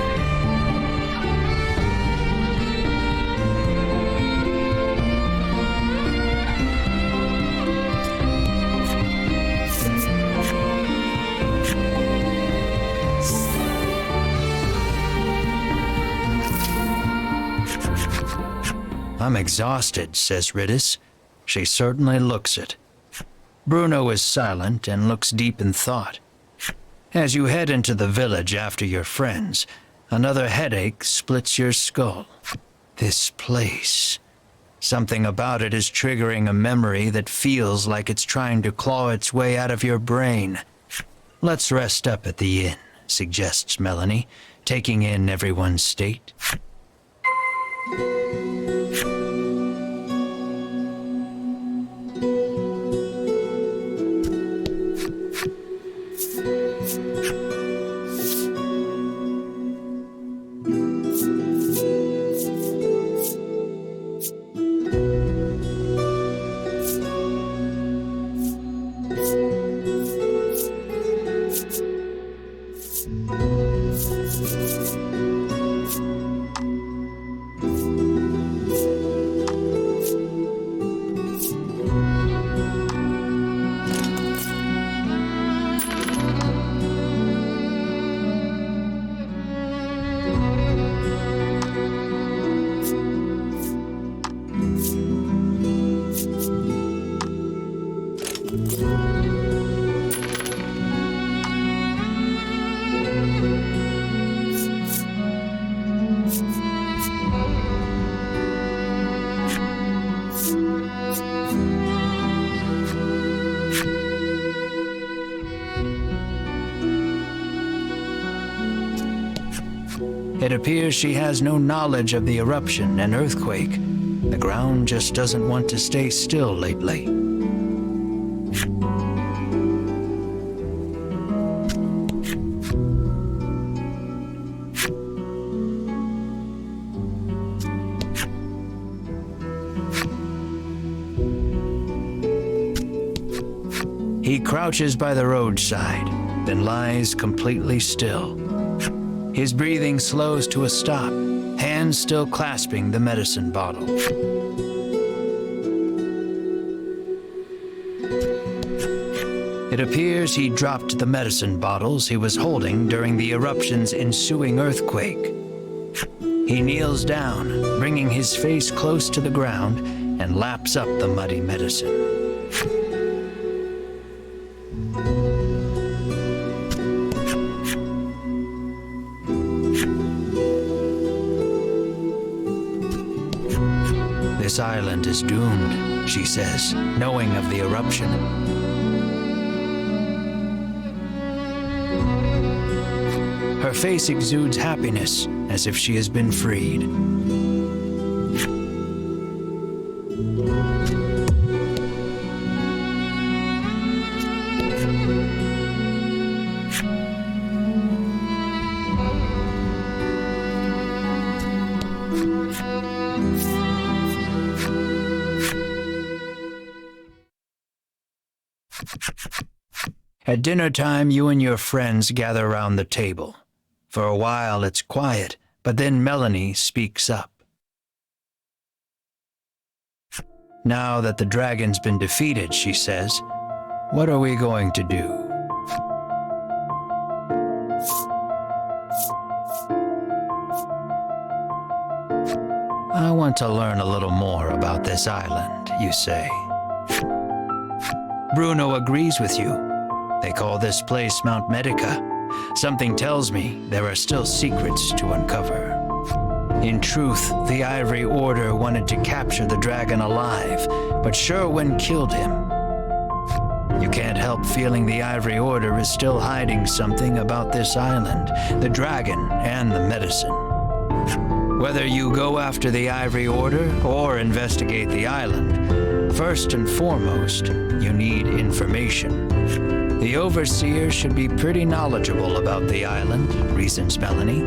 I'm exhausted, says Ridis. She certainly looks it. Bruno is silent and looks deep in thought. As you head into the village after your friends, another headache splits your skull. This place. Something about it is triggering a memory that feels like it's trying to claw its way out of your brain. Let's rest up at the inn, suggests Melanie, taking in everyone's state. It appears she has no knowledge of the eruption and earthquake. The ground just doesn't want to stay still lately. He crouches by the roadside, then lies completely still. His breathing slows to a stop, hands still clasping the medicine bottle. It appears he dropped the medicine bottles he was holding during the eruption's ensuing earthquake. He kneels down, bringing his face close to the ground, and laps up the muddy medicine. This island is doomed, she says, knowing of the eruption. Her face exudes happiness, as if she has been freed. At dinner time, you and your friends gather around the table. For a while, it's quiet, but then Melanie speaks up. Now that the dragon's been defeated, she says, what are we going to do? I want to learn a little more about this island, you say. Bruno agrees with you. They call this place Mount Medica. Something tells me there are still secrets to uncover. In truth, the Ivory Order wanted to capture the dragon alive, but Sherwin killed him. You can't help feeling the Ivory Order is still hiding something about this island, the dragon and the medicine. Whether you go after the Ivory Order or investigate the island, first and foremost, you need information. The Overseer should be pretty knowledgeable about the island, reasons Melanie.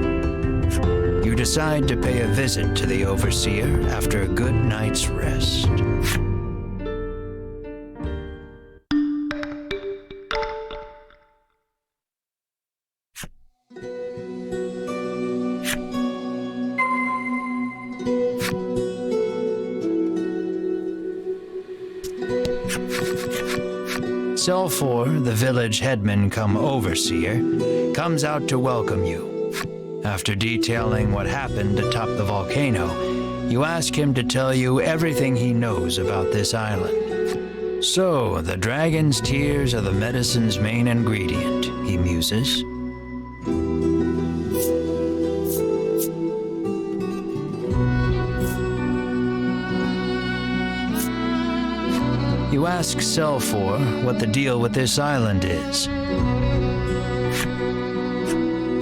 You decide to pay a visit to the Overseer after a good night's rest. Selfor, the village headman come overseer, comes out to welcome you. After detailing what happened atop the volcano, You ask him to tell you everything he knows about this island. So, the dragon's tears are the medicine's main ingredient, he muses. You ask Selfor what the deal with this island is.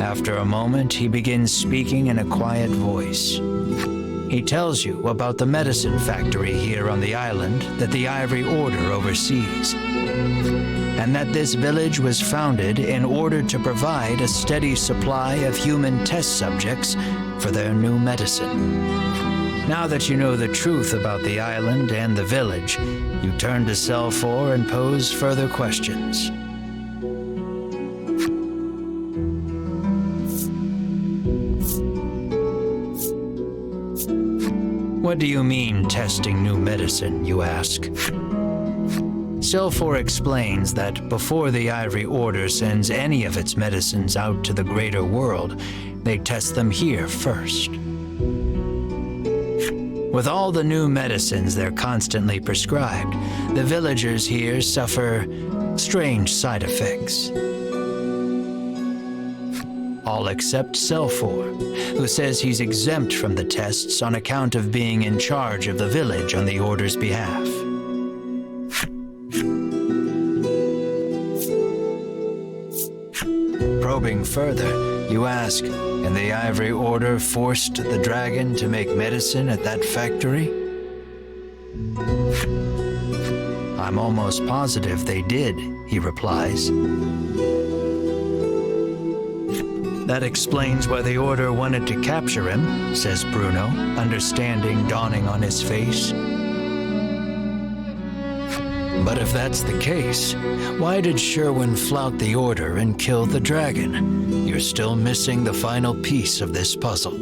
After a moment, he begins speaking in a quiet voice. He tells you about the medicine factory here on the island that the Ivory Order oversees, and that this village was founded in order to provide a steady supply of human test subjects for their new medicine. Now that you know the truth about the island and the village, you turn to Selfor and pose further questions. What do you mean, testing new medicine, you ask? Selfor explains that before the Ivory Order sends any of its medicines out to the greater world, they test them here first. With all the new medicines they're constantly prescribed, the villagers here suffer strange side effects. All except Selfor, who says he's exempt from the tests on account of being in charge of the village on the Order's behalf. Probing further, you ask, and the Ivory Order forced the dragon to make medicine at that factory? I'm almost positive they did, he replies. That explains why the Order wanted to capture him, says Bruno, understanding dawning on his face. But if that's the case, why did Sherwin flout the Order and kill the dragon? You're still missing the final piece of this puzzle.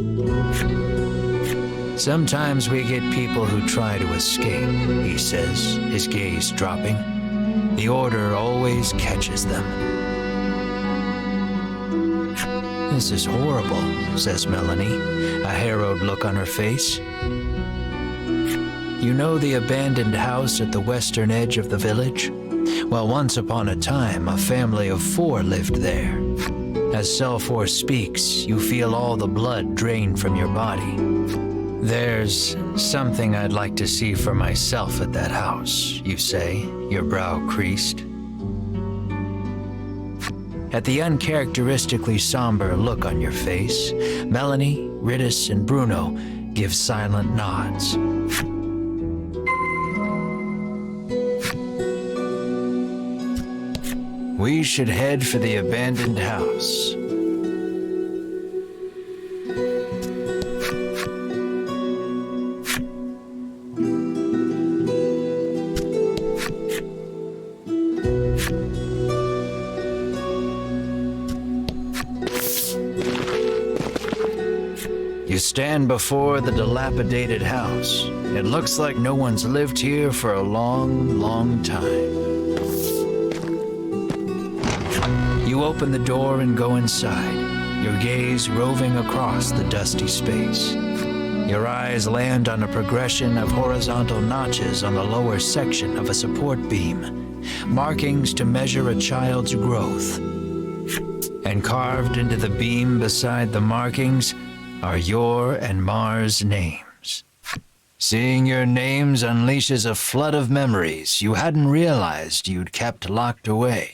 Sometimes we get people who try to escape, he says, his gaze dropping. The Order always catches them. This is horrible, says Melanie, a harrowed look on her face. You know the abandoned house at the western edge of the village? Well, once upon a time, a family of 4 lived there. As Selfor speaks, you feel all the blood drain from your body. There's something I'd like to see for myself at that house, you say, your brow creased. At the uncharacteristically somber look on your face, Melanie, Riddis, and Bruno give silent nods. We should head for the abandoned house. You stand before the dilapidated house. It looks like no one's lived here for a long, long time. You open the door and go inside, your gaze roving across the dusty space. Your eyes land on a progression of horizontal notches on the lower section of a support beam, markings to measure a child's growth. And carved into the beam beside the markings are your and Mars' names. Seeing your names unleashes a flood of memories you hadn't realized you'd kept locked away.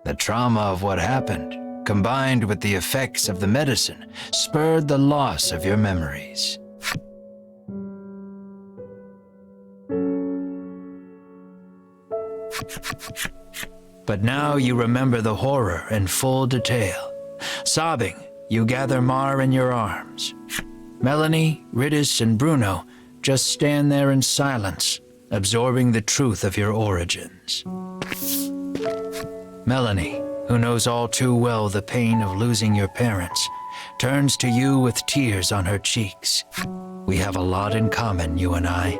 The trauma of what happened, combined with the effects of the medicine, spurred the loss of your memories. But now you remember the horror in full detail. Sobbing, you gather Mar in your arms. Melanie, Riddis, and Bruno just stand there in silence, absorbing the truth of your origins. Melanie, who knows all too well the pain of losing your parents, turns to you with tears on her cheeks. We have a lot in common, you and I.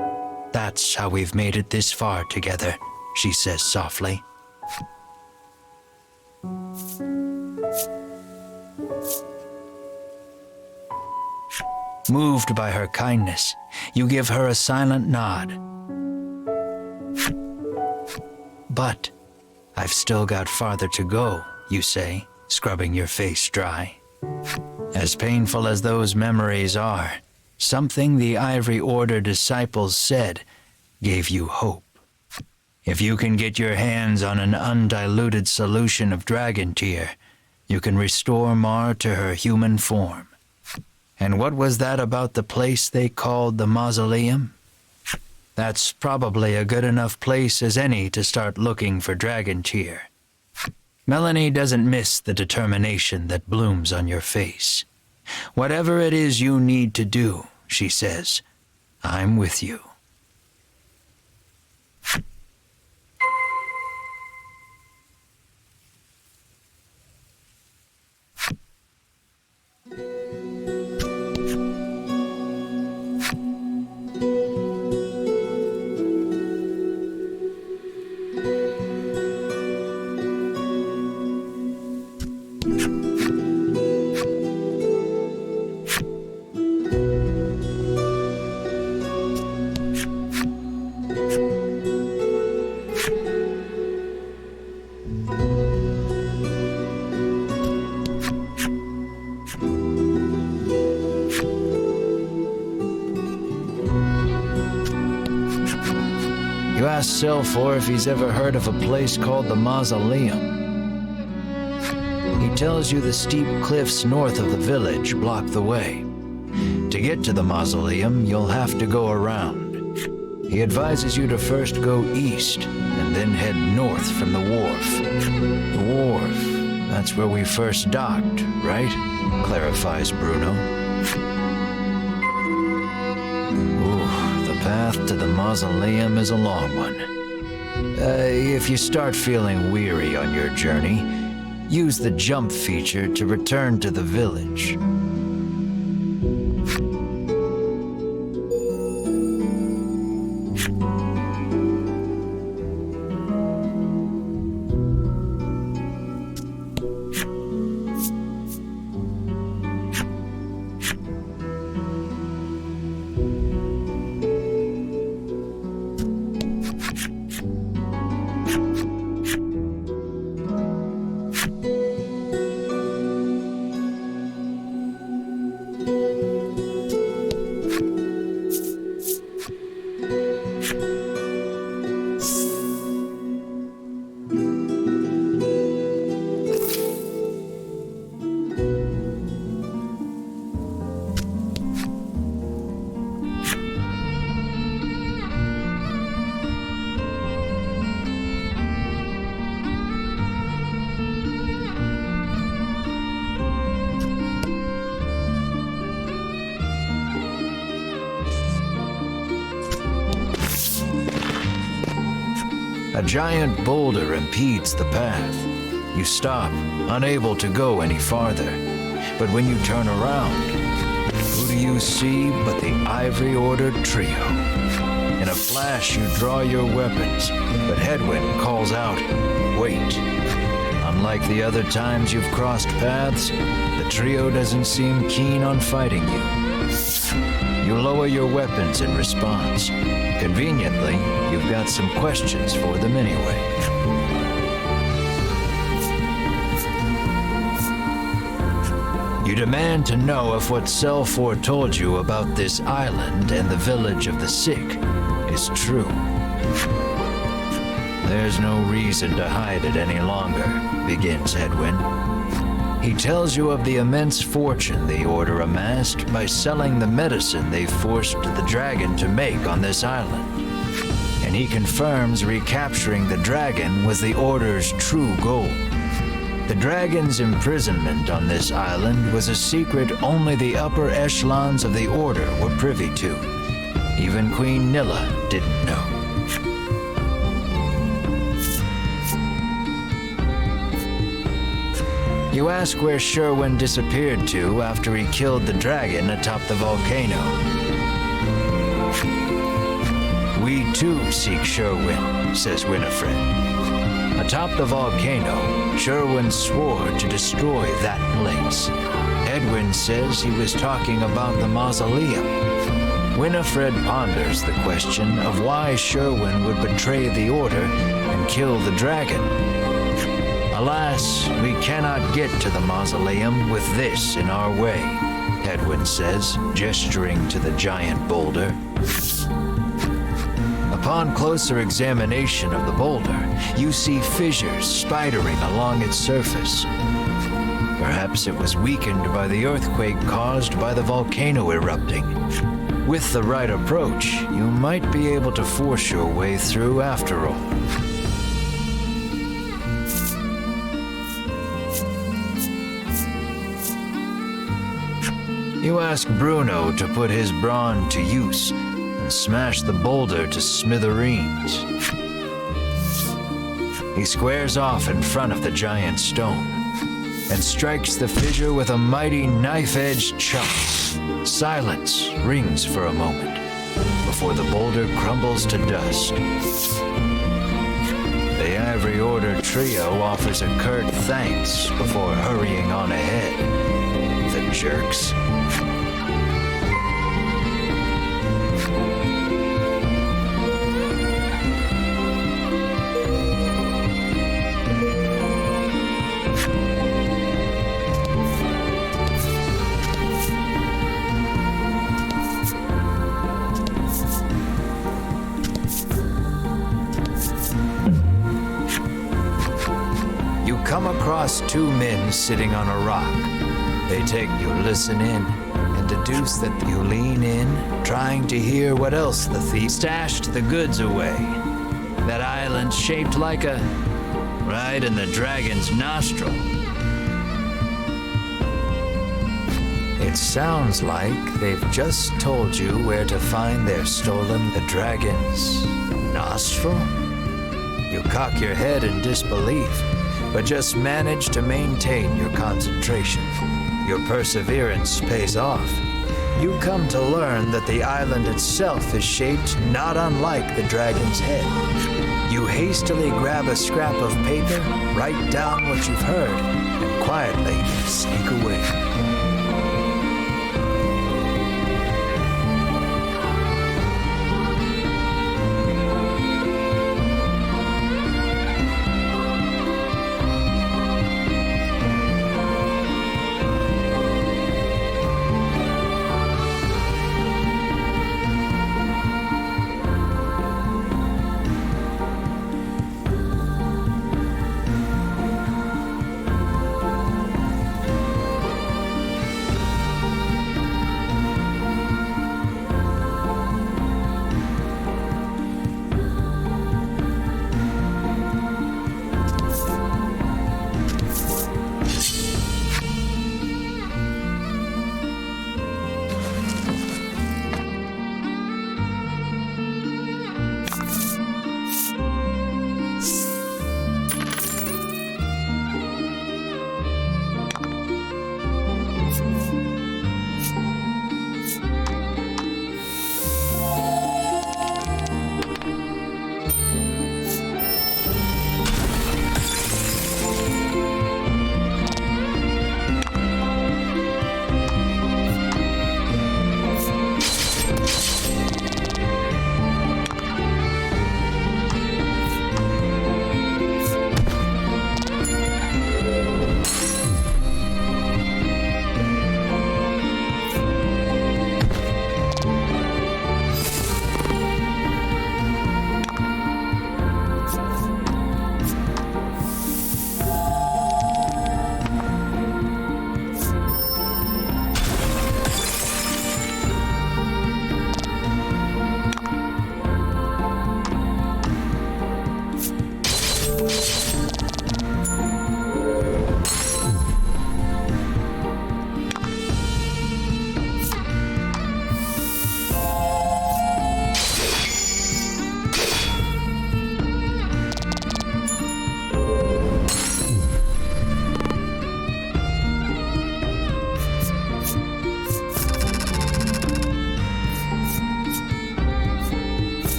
That's how we've made it this far together, she says softly. Moved by her kindness, you give her a silent nod. But I've still got farther to go, you say, scrubbing your face dry. As painful as those memories are, something the Ivory Order disciples said gave you hope. If you can get your hands on an undiluted solution of dragon tear, you can restore Mar to her human form. And what was that about the place they called the Mausoleum? That's probably a good enough place as any to start looking for dragon tear. Melanie doesn't miss the determination that blooms on your face. Whatever it is you need to do, she says, I'm with you. You ask Silfor if he's ever heard of a place called the Mausoleum. He tells you the steep cliffs north of the village block the way. To get to the Mausoleum, you'll have to go around. He advises you to first go east and then head north from the wharf. The wharf, that's where we first docked, right? Clarifies Bruno. The path to the Mausoleum is a long one. If you start feeling weary on your journey, use the jump feature to return to the village. A giant boulder impedes the path. You stop, unable to go any farther. But when you turn around, who do you see but the Ivory Order trio? In a flash, you draw your weapons, but Hedwyn calls out, "Wait." Unlike the other times you've crossed paths, the trio doesn't seem keen on fighting you. You lower your weapons in response. Conveniently, you've got some questions for them anyway. You demand to know if what Selfor told you about this island and the village of the sick is true. There's no reason to hide it any longer, begins Hedwyn. He tells you of the immense fortune the Order amassed by selling the medicine they forced the dragon to make on this island. And he confirms recapturing the dragon was the Order's true goal. The dragon's imprisonment on this island was a secret only the upper echelons of the Order were privy to. Even Queen Nilla didn't know. You ask where Sherwin disappeared to after he killed the dragon atop the volcano. We too seek Sherwin, says Winifred. Atop the volcano, Sherwin swore to destroy that place. Hedwyn says he was talking about the mausoleum. Winifred ponders the question of why Sherwin would betray the Order and kill the dragon. Alas, we cannot get to the mausoleum with this in our way, Hedwyn says, gesturing to the giant boulder. Upon closer examination of the boulder, you see fissures spidering along its surface. Perhaps it was weakened by the earthquake caused by the volcano erupting. With the right approach, you might be able to force your way through after all. You ask Bruno to put his brawn to use and smash the boulder to smithereens. He squares off in front of the giant stone and strikes the fissure with a mighty knife-edged chop. Silence rings for a moment before the boulder crumbles to dust. The Ivory Order trio offers a curt thanks before hurrying on ahead. The jerks. Come across two men sitting on a rock. They take you listen in and deduce that you lean in, trying to hear what else the thief stashed the goods away. That island shaped like a... right in the dragon's nostril. It sounds like they've just told you where to find their stolen the dragon's nostril? You cock your head in disbelief, but just manage to maintain your concentration. Your perseverance pays off. You come to learn that the island itself is shaped not unlike the dragon's head. You hastily grab a scrap of paper, write down what you've heard, and quietly sneak away.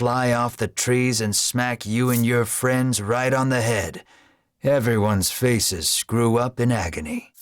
fly off the trees and smack you and your friends right on the head. Everyone's faces screw up in agony.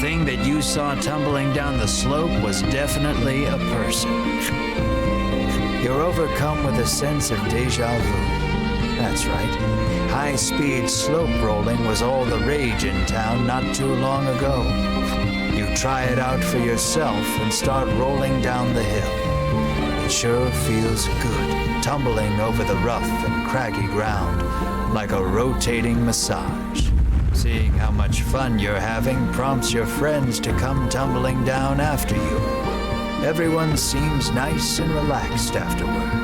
The thing that you saw tumbling down the slope was definitely a person. You're overcome with a sense of deja vu. That's right. High-speed slope rolling was all the rage in town not too long ago. You try it out for yourself and start rolling down the hill. It sure feels good, tumbling over the rough and craggy ground like a rotating massage. Seeing how much fun you're having prompts your friends to come tumbling down after you. Everyone seems nice and relaxed afterward.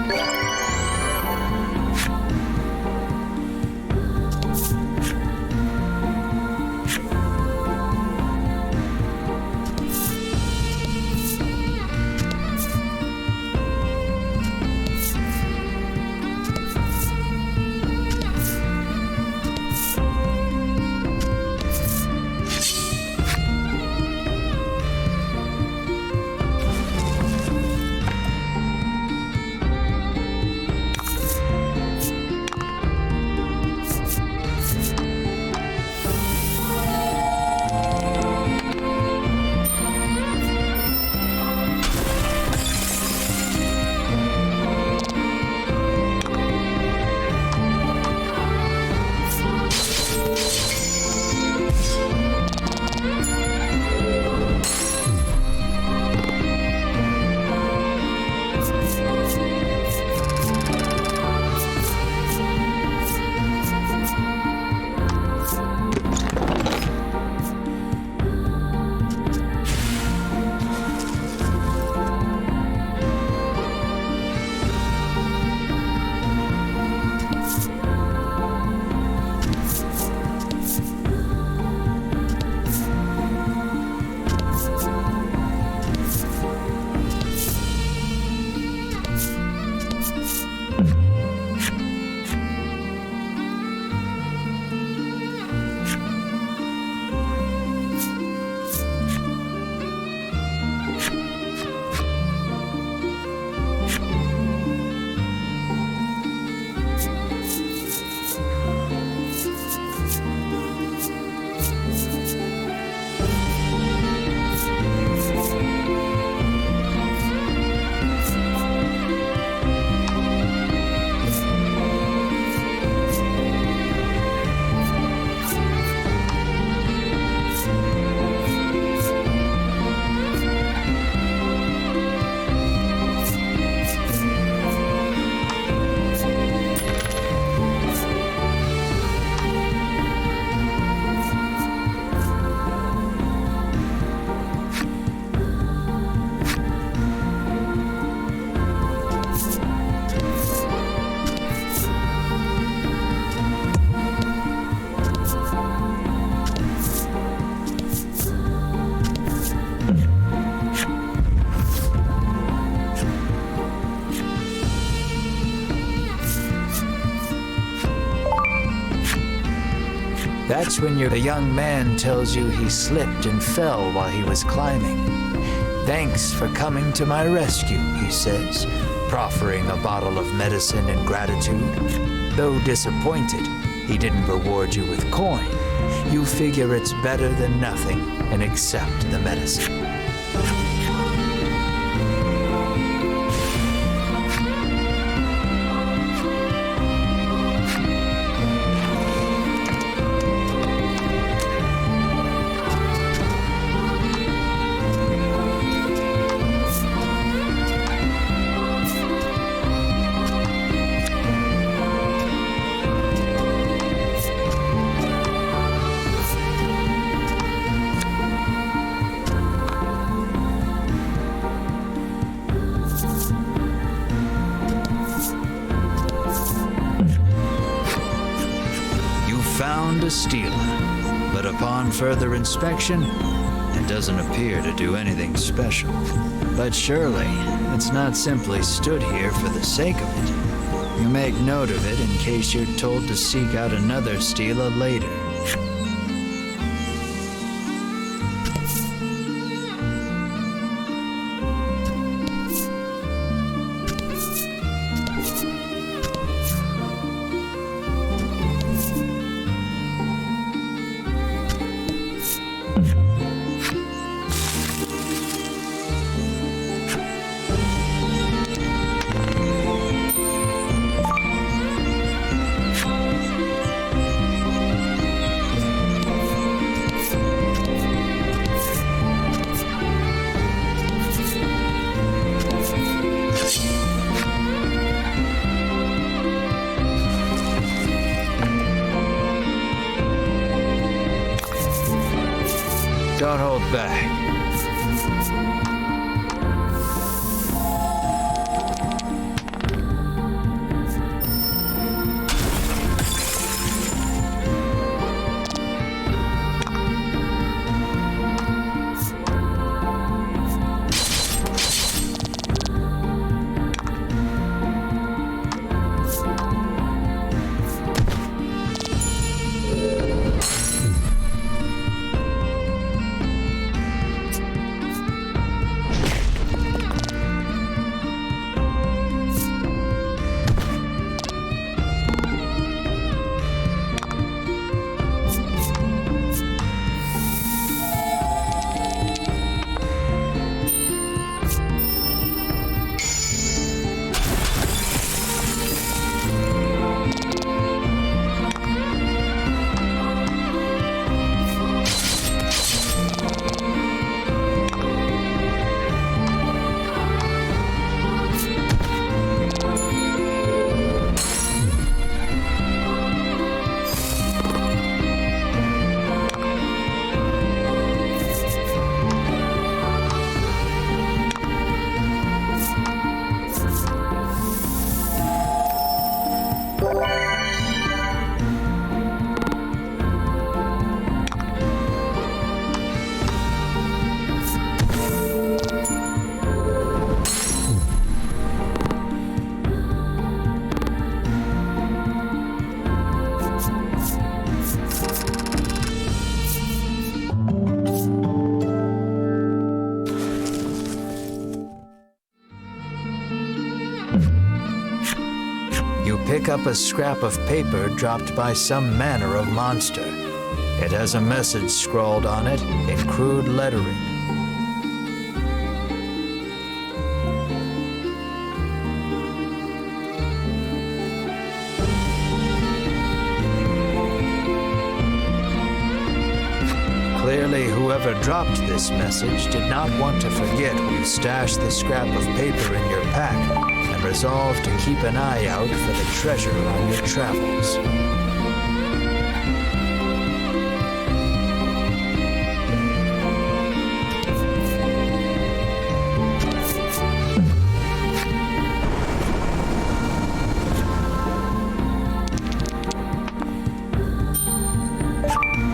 That's when the young man tells you he slipped and fell while he was climbing. "Thanks for coming to my rescue," he says, proffering a bottle of medicine in gratitude. Though disappointed he didn't reward you with coin, you figure it's better than nothing and accept the medicine. Found a Stela, but upon further inspection, it doesn't appear to do anything special. But surely, it's not simply stood here for the sake of it. You make note of it in case you're told to seek out another Stela later. Don't hold back. You pick up a scrap of paper dropped by some manner of monster. It has a message scrawled on it in crude lettering. Clearly, whoever dropped this message did not want to forget we've stashed the scrap of paper in your pack and resolved to keep an eye out for the treasure on your travels.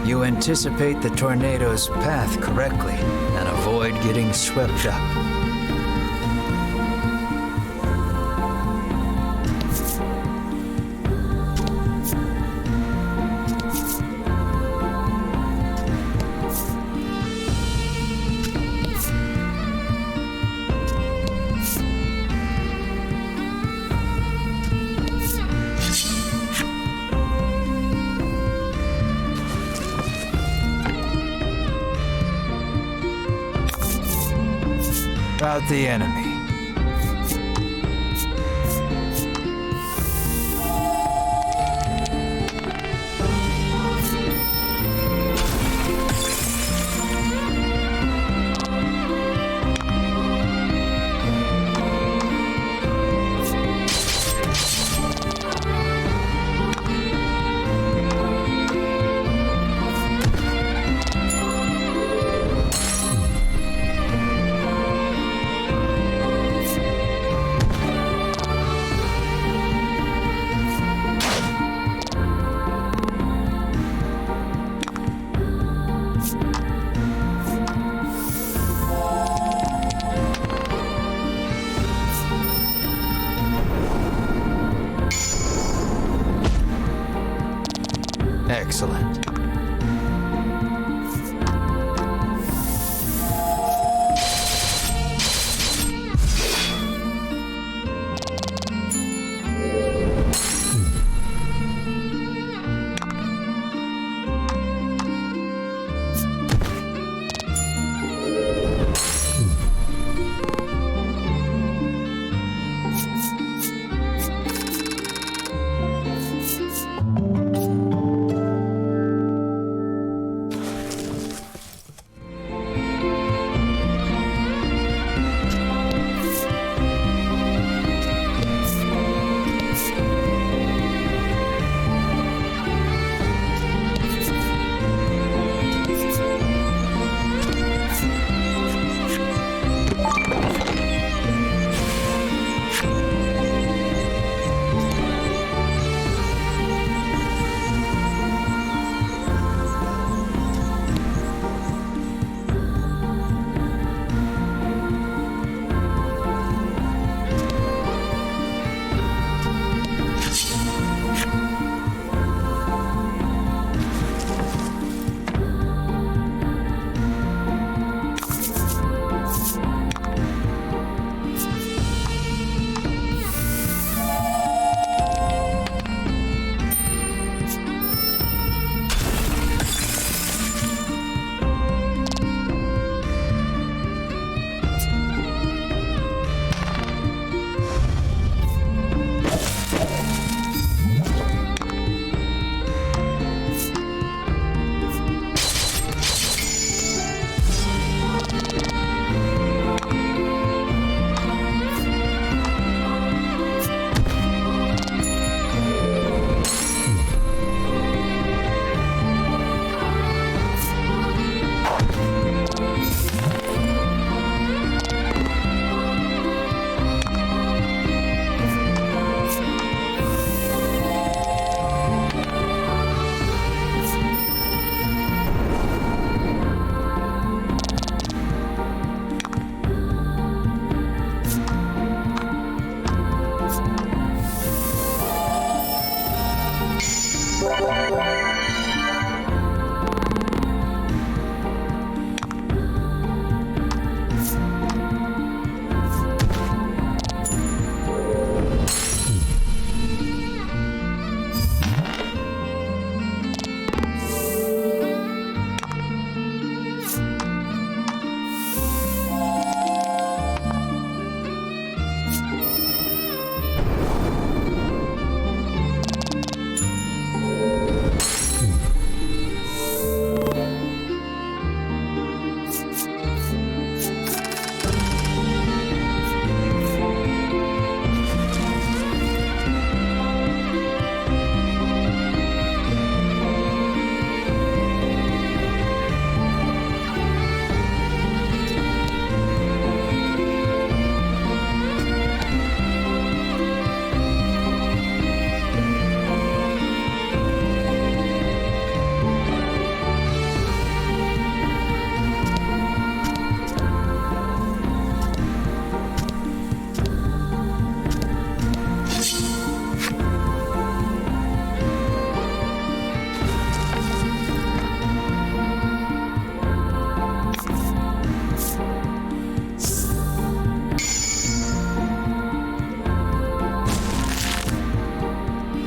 You anticipate the tornado's path correctly and avoid getting swept up. Rout the enemy. Excellent.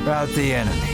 Rout the enemy.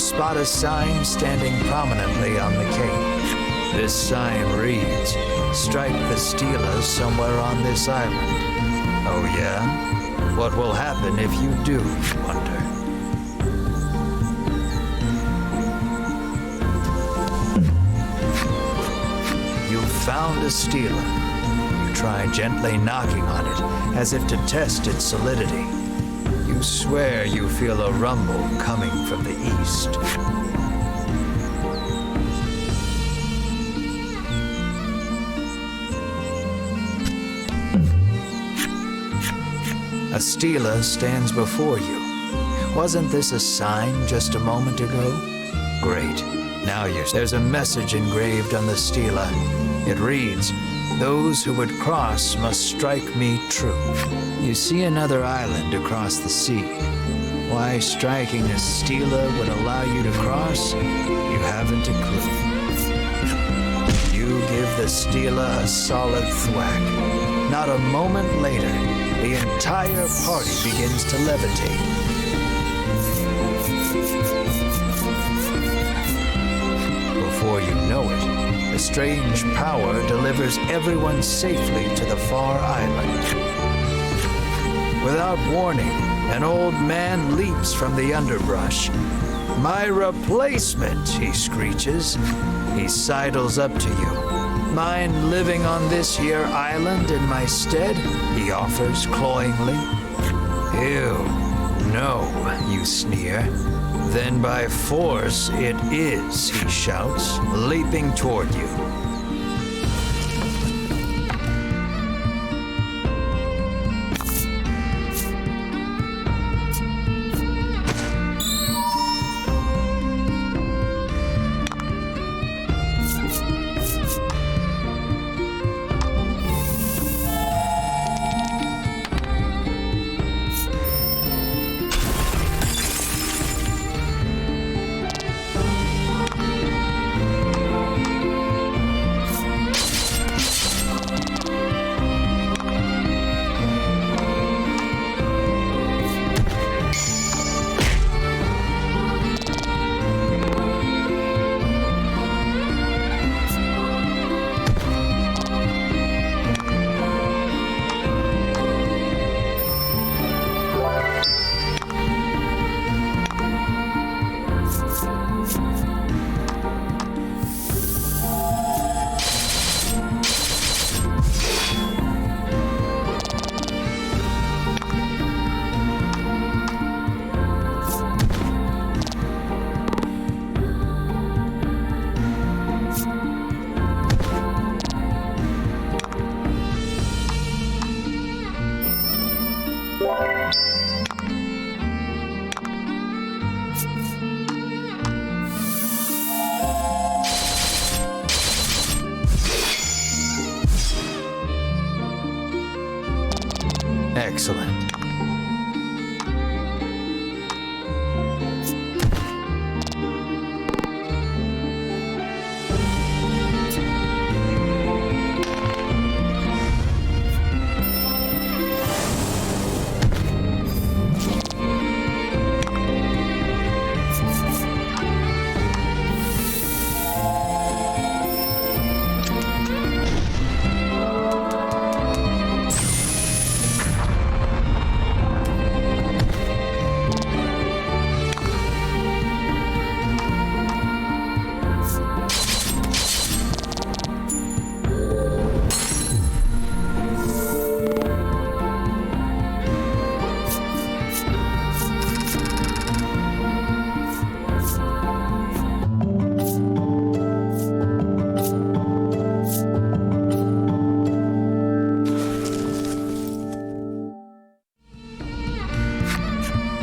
spot a sign standing prominently on the cape. This sign reads, "Strike the Stela somewhere on this island." Oh yeah? What will happen if you do, you wonder? You've found a Stela. You try gently knocking on it, as if to test its solidity. You swear you feel a rumble coming from the east. A Stela stands before you. Wasn't this a sign just a moment ago? Great. Now there's a message engraved on the Stela. It reads, "Those who would cross must strike me true." You see another island across the sea. Why striking a Stela would allow you to cross, you haven't a clue. You give the Stela a solid thwack. Not a moment later, the entire party begins to levitate. Before you know it, the strange power delivers everyone safely to the far island. Without warning, an old man leaps from the underbrush. "My replacement," he screeches. He sidles up to you. "Mind living on this here island in my stead?" he offers cloyingly. "Ew, no," you sneer. "Then by force it is," he shouts, leaping toward you. Excellent.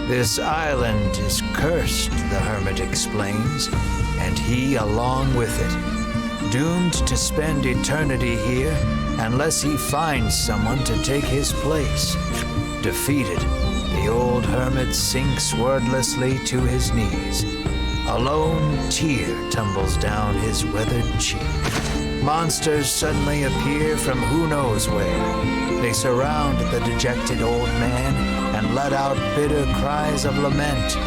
This island is cursed, the hermit explains, and he along with it, doomed to spend eternity here unless he finds someone to take his place. Defeated, the old hermit sinks wordlessly to his knees. A lone tear tumbles down his weathered cheek. Monsters suddenly appear from who knows where. They surround the dejected old man and let out bitter cries of lament.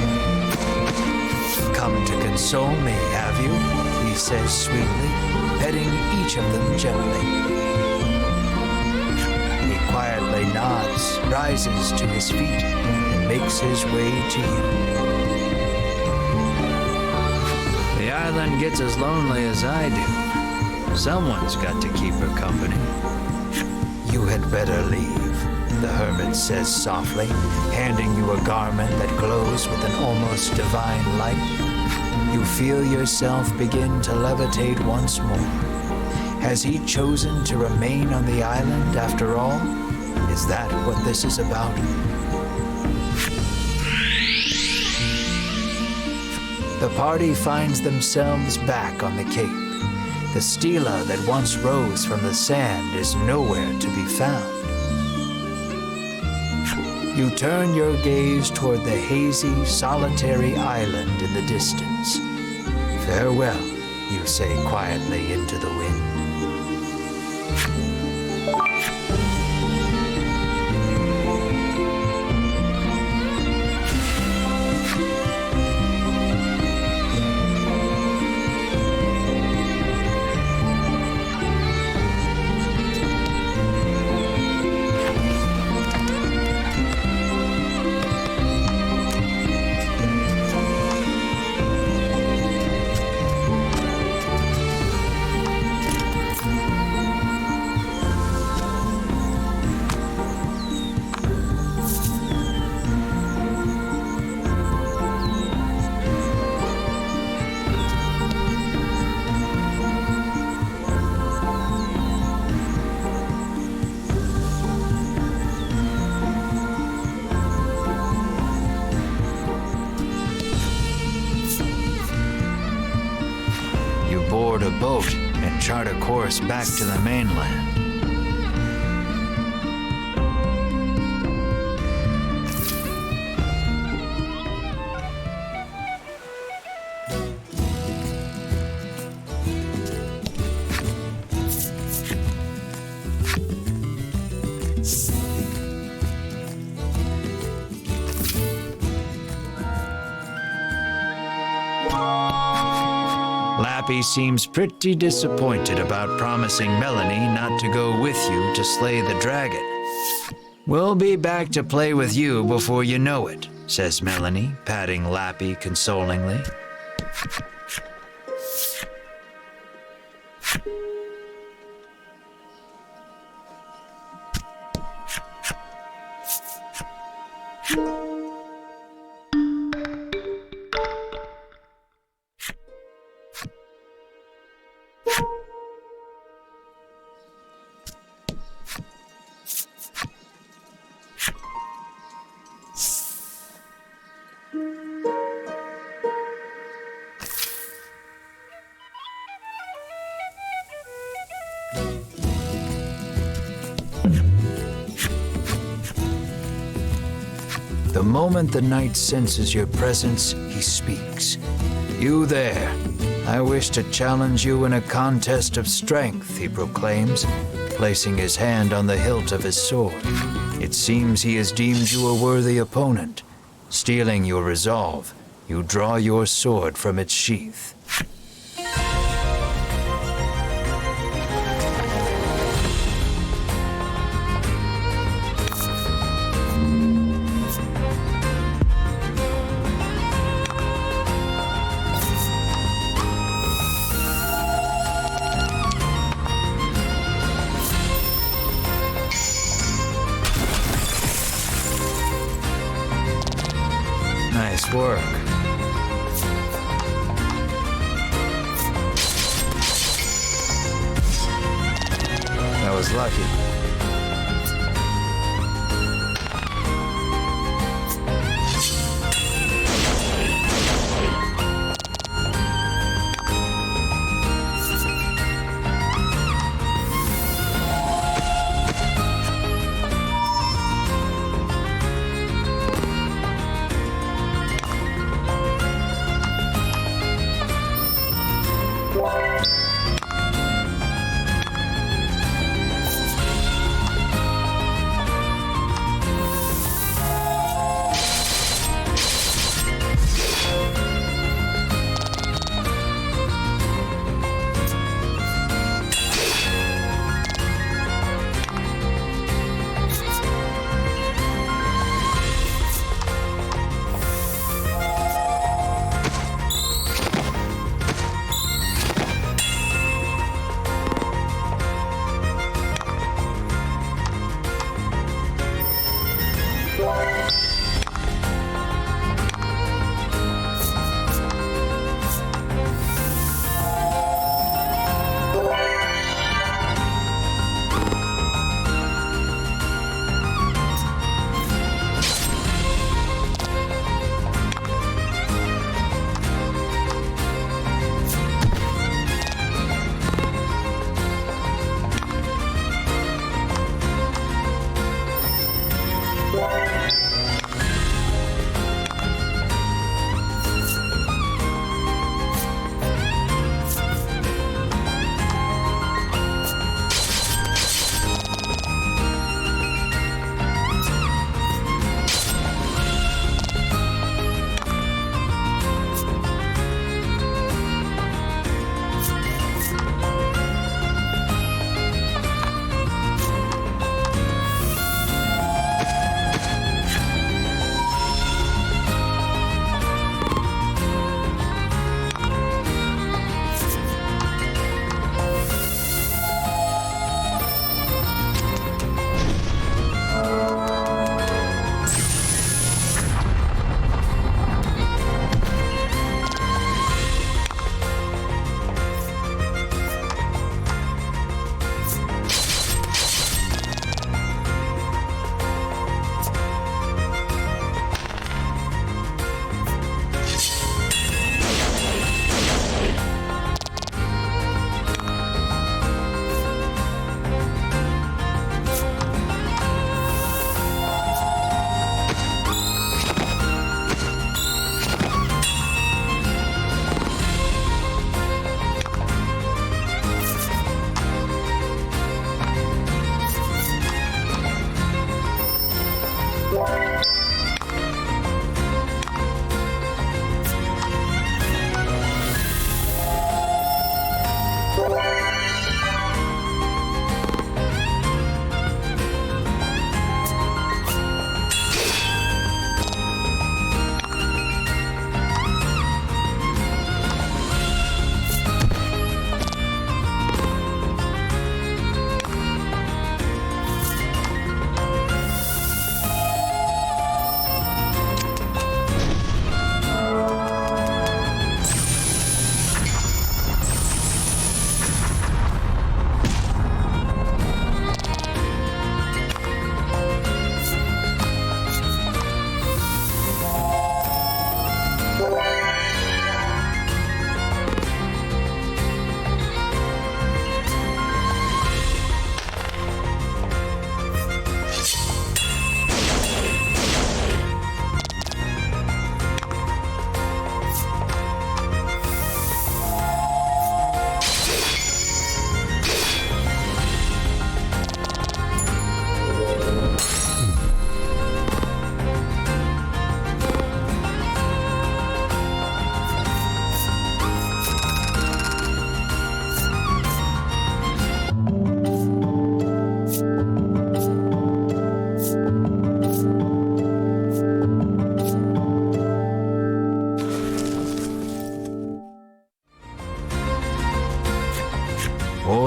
Come to console me, have you? He says sweetly, petting each of them gently. He quietly nods, rises to his feet, and makes his way to you. The island gets as lonely as I do. Someone's got to keep her company. You had better leave, the hermit says softly, handing you a garment that glows with an almost divine light. You feel yourself begin to levitate once more. Has he chosen to remain on the island after all? Is that what this is about? The party finds themselves back on the cape. The stela that once rose from the sand is nowhere to be found. You turn your gaze toward the hazy, solitary island in the distance. Farewell, you say quietly into the wind. Board a boat and chart a course back to the mainland. Lappy seems pretty disappointed about promising Melanie not to go with you to slay the dragon. We'll be back to play with you before you know it, says Melanie, patting Lappy consolingly. The moment the knight senses your presence, he speaks. You there. I wish to challenge you in a contest of strength, he proclaims, placing his hand on the hilt of his sword. It seems he has deemed you a worthy opponent. Stealing your resolve, you draw your sword from its sheath. Nice work. That was lucky.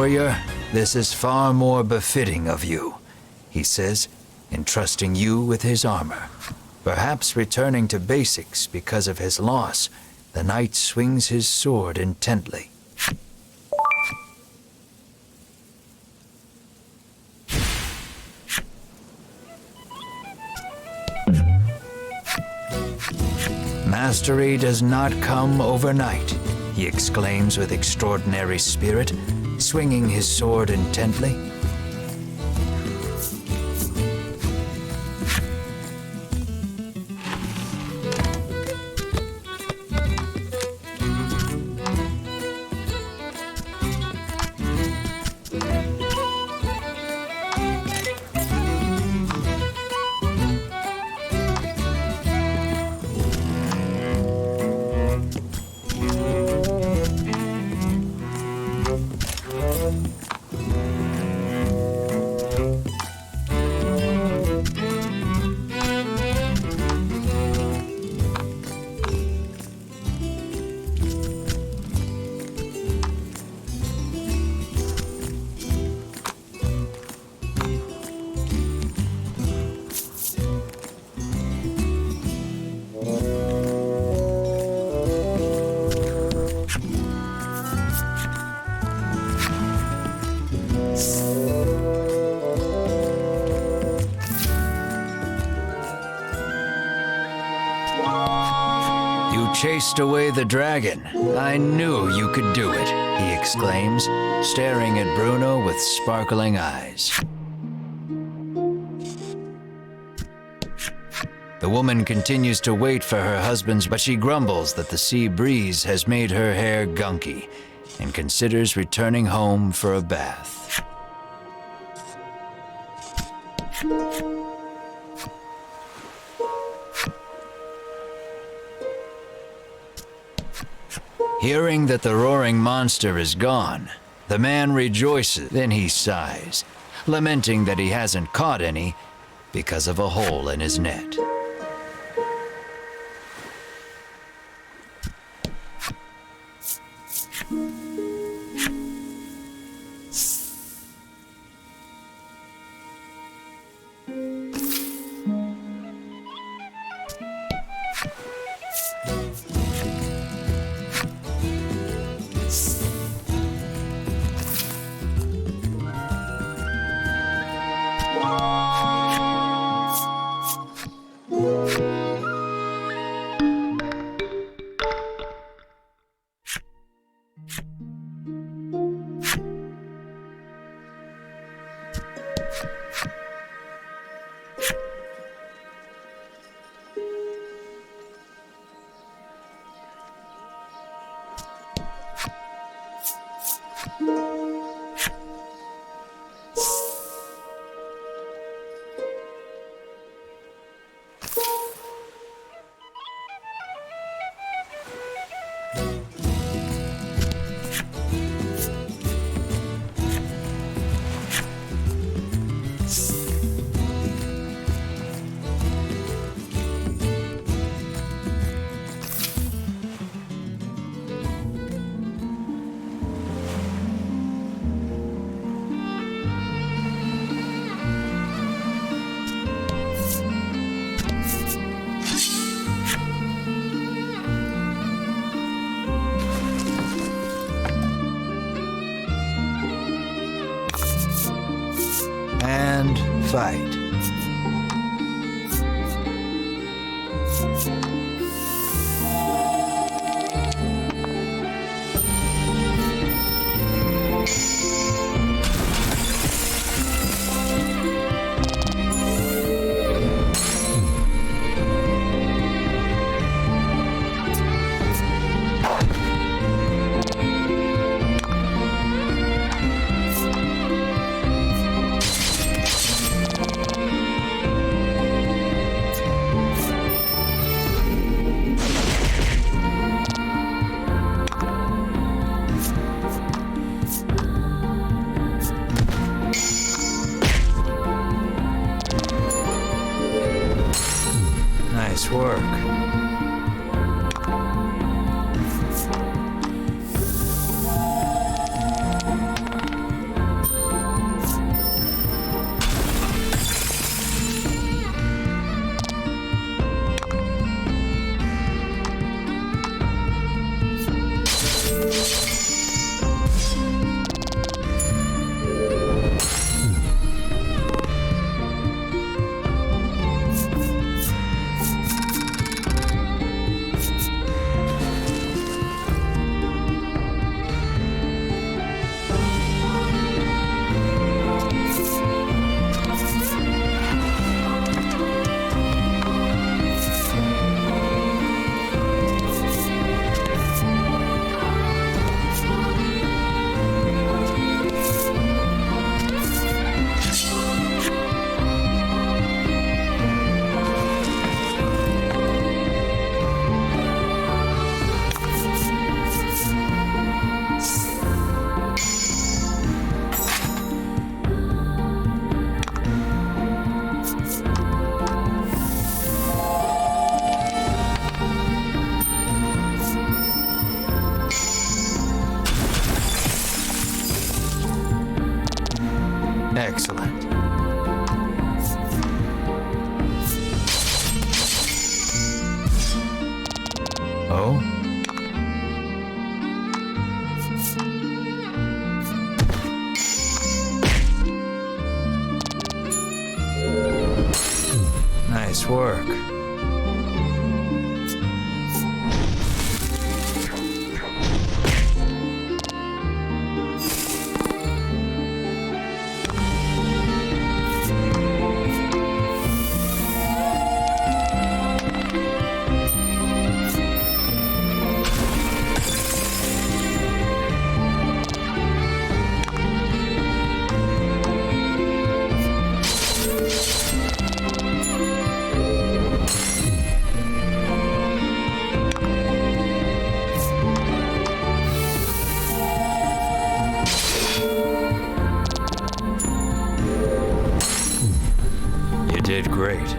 warrior, this is far more befitting of you, he says, entrusting you with his armor. Perhaps returning to basics because of his loss, the knight swings his sword intently. Mastery does not come overnight, he exclaims with extraordinary spirit, swinging his sword intently. Chased away the dragon. I knew you could do it, he exclaims, staring at Bruno with sparkling eyes. The woman continues to wait for her husband's, but she grumbles that the sea breeze has made her hair gunky and considers returning home for a bath. Hearing that the roaring monster is gone, the man rejoices, then he sighs, lamenting that he hasn't caught any because of a hole in his net. And fight. Oh? Nice work. You did great.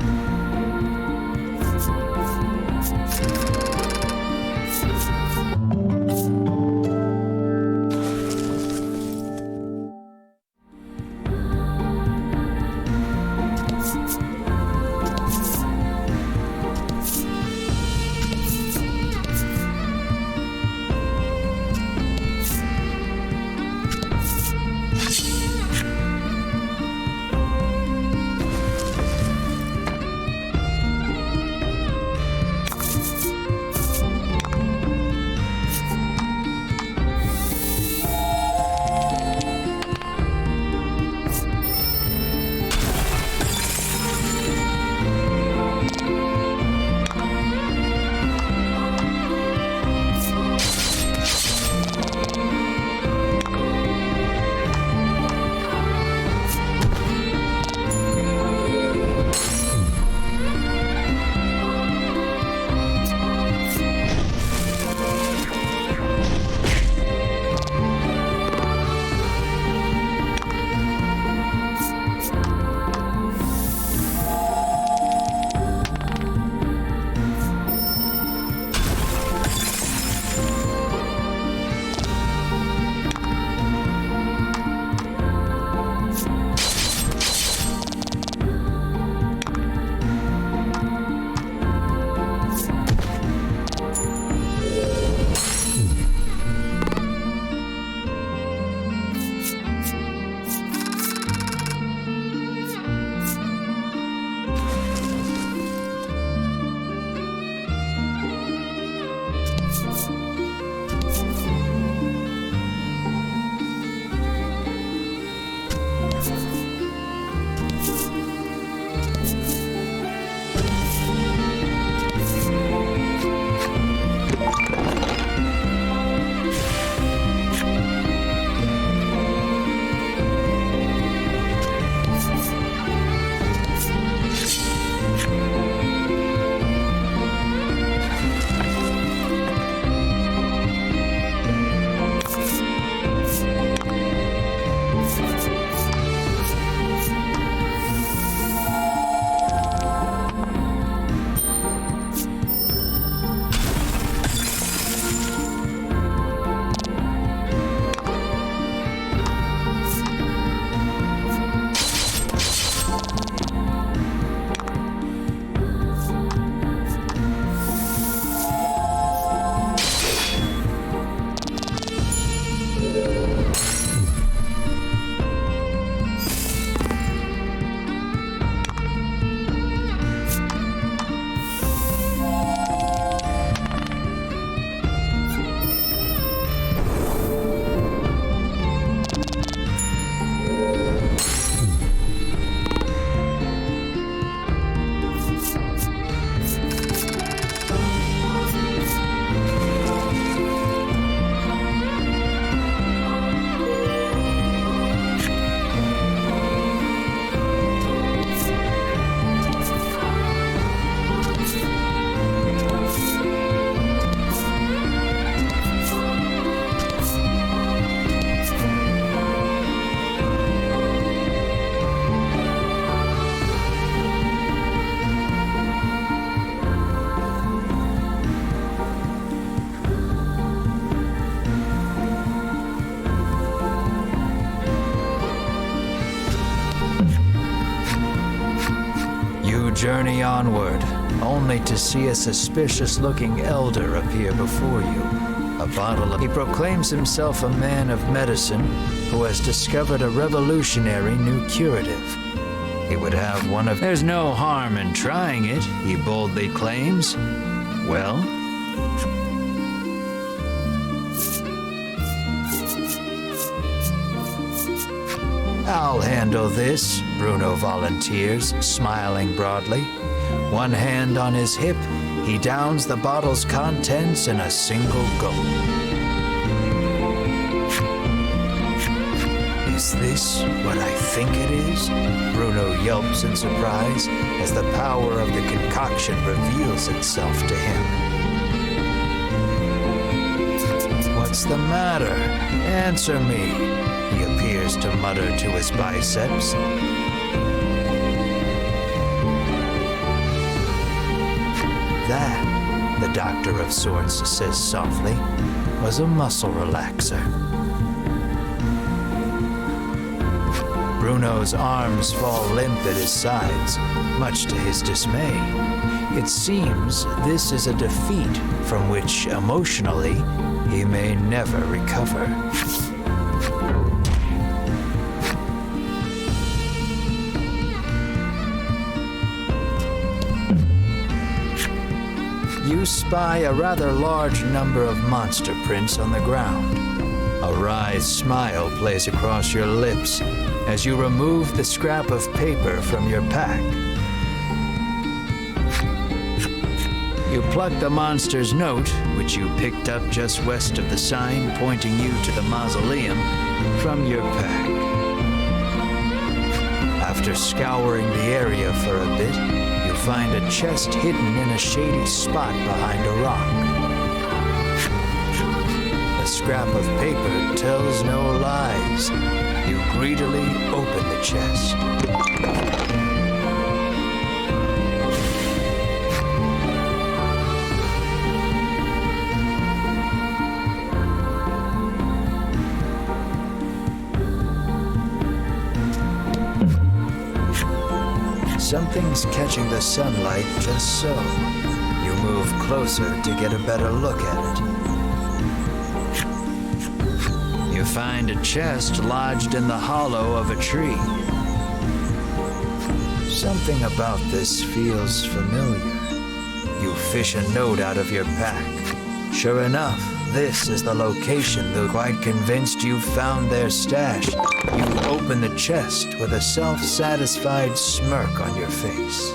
journey onward only to see a suspicious-looking elder appear before you. A bottle of... He proclaims himself a man of medicine who has discovered a revolutionary new curative. He would have one of... There's no harm in trying it, he boldly claims. Well? I'll handle this, Bruno volunteers, smiling broadly. One hand on his hip, he downs the bottle's contents in a single gulp. Is this what I think it is? Bruno yelps in surprise as the power of the concoction reveals itself to him. What's the matter? Answer me, he appears to mutter to his biceps. That, the doctor of sorts says softly, was a muscle relaxer. Bruno's arms fall limp at his sides, much to his dismay. It seems this is a defeat from which, emotionally, he may never recover. You spy a rather large number of monster prints on the ground. A wry smile plays across your lips as you remove the scrap of paper from your pack. You pluck the monster's note, which you picked up just west of the sign pointing you to the mausoleum, from your pack. After scouring the area for a bit, you find a chest hidden in a shady spot behind a rock. The scrap of paper tells no lies. You greedily open the chest. Something's catching the sunlight just so. You move closer to get a better look at it. You find a chest lodged in the hollow of a tree. Something about this feels familiar. You fish a note out of your pack. Sure enough, this is the location, though quite convinced you've found their stash. You open the chest with a self-satisfied smirk on your face.